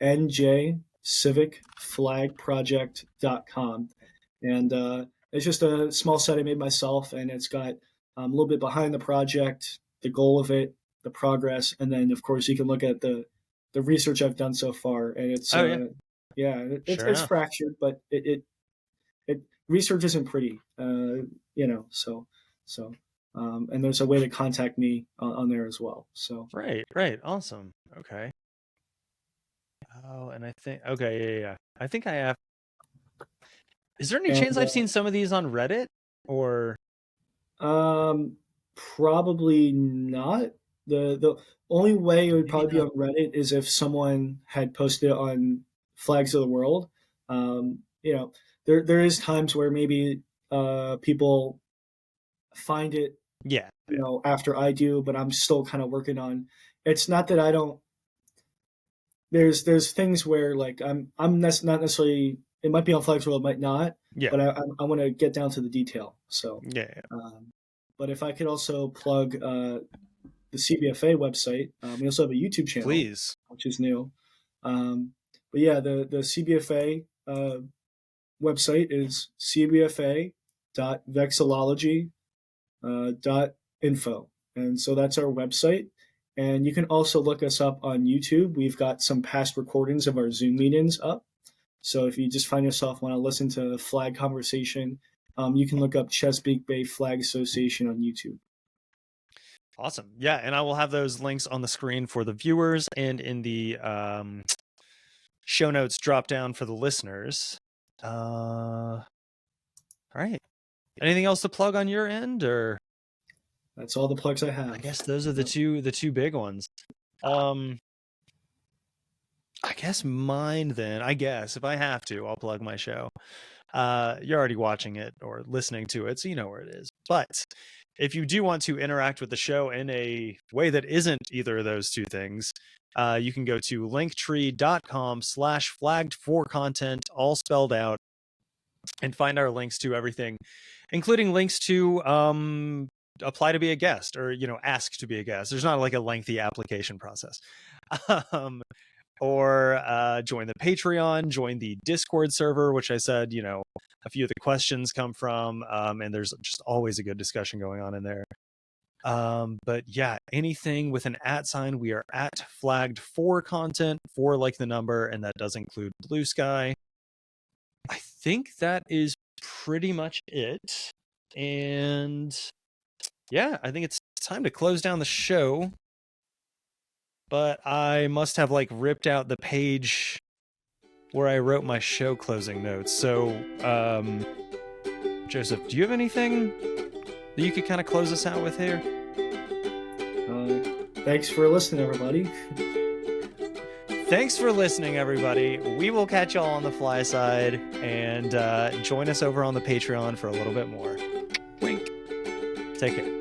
Speaker 3: NJCivicFlagProject.com. And it's just a small site I made myself, and it's got a little bit behind the project, the goal of it, the progress, and then, of course, you can look at the research I've done so far. And it's, it's fractured, but it research isn't pretty, and there's a way to contact me on there as well. So
Speaker 2: right. Awesome. Okay. Oh, and I think, yeah. I think I have. Is there any chance I've seen some of these on Reddit or?
Speaker 3: Probably not. The only way it would probably be on Reddit is if someone had posted it on Flags of the World. There is times where maybe people find it, after I do, but I'm still kind of working on. It's not that I don't. There's things where like I'm not necessarily, it might be on Flags World, it might not. Yeah. But I want to get down to the detail. So but if I could also plug the CBFA website, we also have a YouTube channel, please, which is new. But yeah, the CBFA website is cbfa.vexillology.info, and so that's our website. And you can also look us up on YouTube. We've got some past recordings of our Zoom meetings up. So if you just find yourself want to listen to flag conversation, you can look up Chesapeake Bay Flag Association on YouTube.
Speaker 2: Awesome. Yeah, and I will have those links on the screen for the viewers and in the show notes drop down for the listeners. All right. Anything else to plug on your end, or?
Speaker 3: That's all the plugs I have.
Speaker 2: I guess those are the two big ones. I guess mine then. I guess if I have to, I'll plug my show. You're already watching it or listening to it, so you know where it is. But if you do want to interact with the show in a way that isn't either of those two things, you can go to linktree.com/flagged4content, all spelled out, and find our links to everything, including links to apply to be a guest, or ask to be a guest. There's not like a lengthy application process. Or join the Patreon, join the Discord server, which I said, a few of the questions come from, and there's just always a good discussion going on in there. But yeah, anything with an @, we are at flagged4content, 4 like the number, and that does include Blue Sky. I think that is pretty much it. And yeah, I think it's time to close down the show. But I must have ripped out the page where I wrote my show closing notes. So, Joseph, do you have anything that you could kind of close us out with here?
Speaker 3: Thanks for listening, everybody.
Speaker 2: Thanks for listening, everybody. We will catch y'all on the fly side, and join us over on the Patreon for a little bit more. Wink. Take care.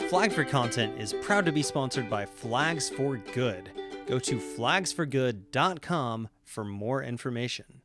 Speaker 2: Flag for Content is proud to be sponsored by Flags for Good. Go to flagsforgood.com for more information.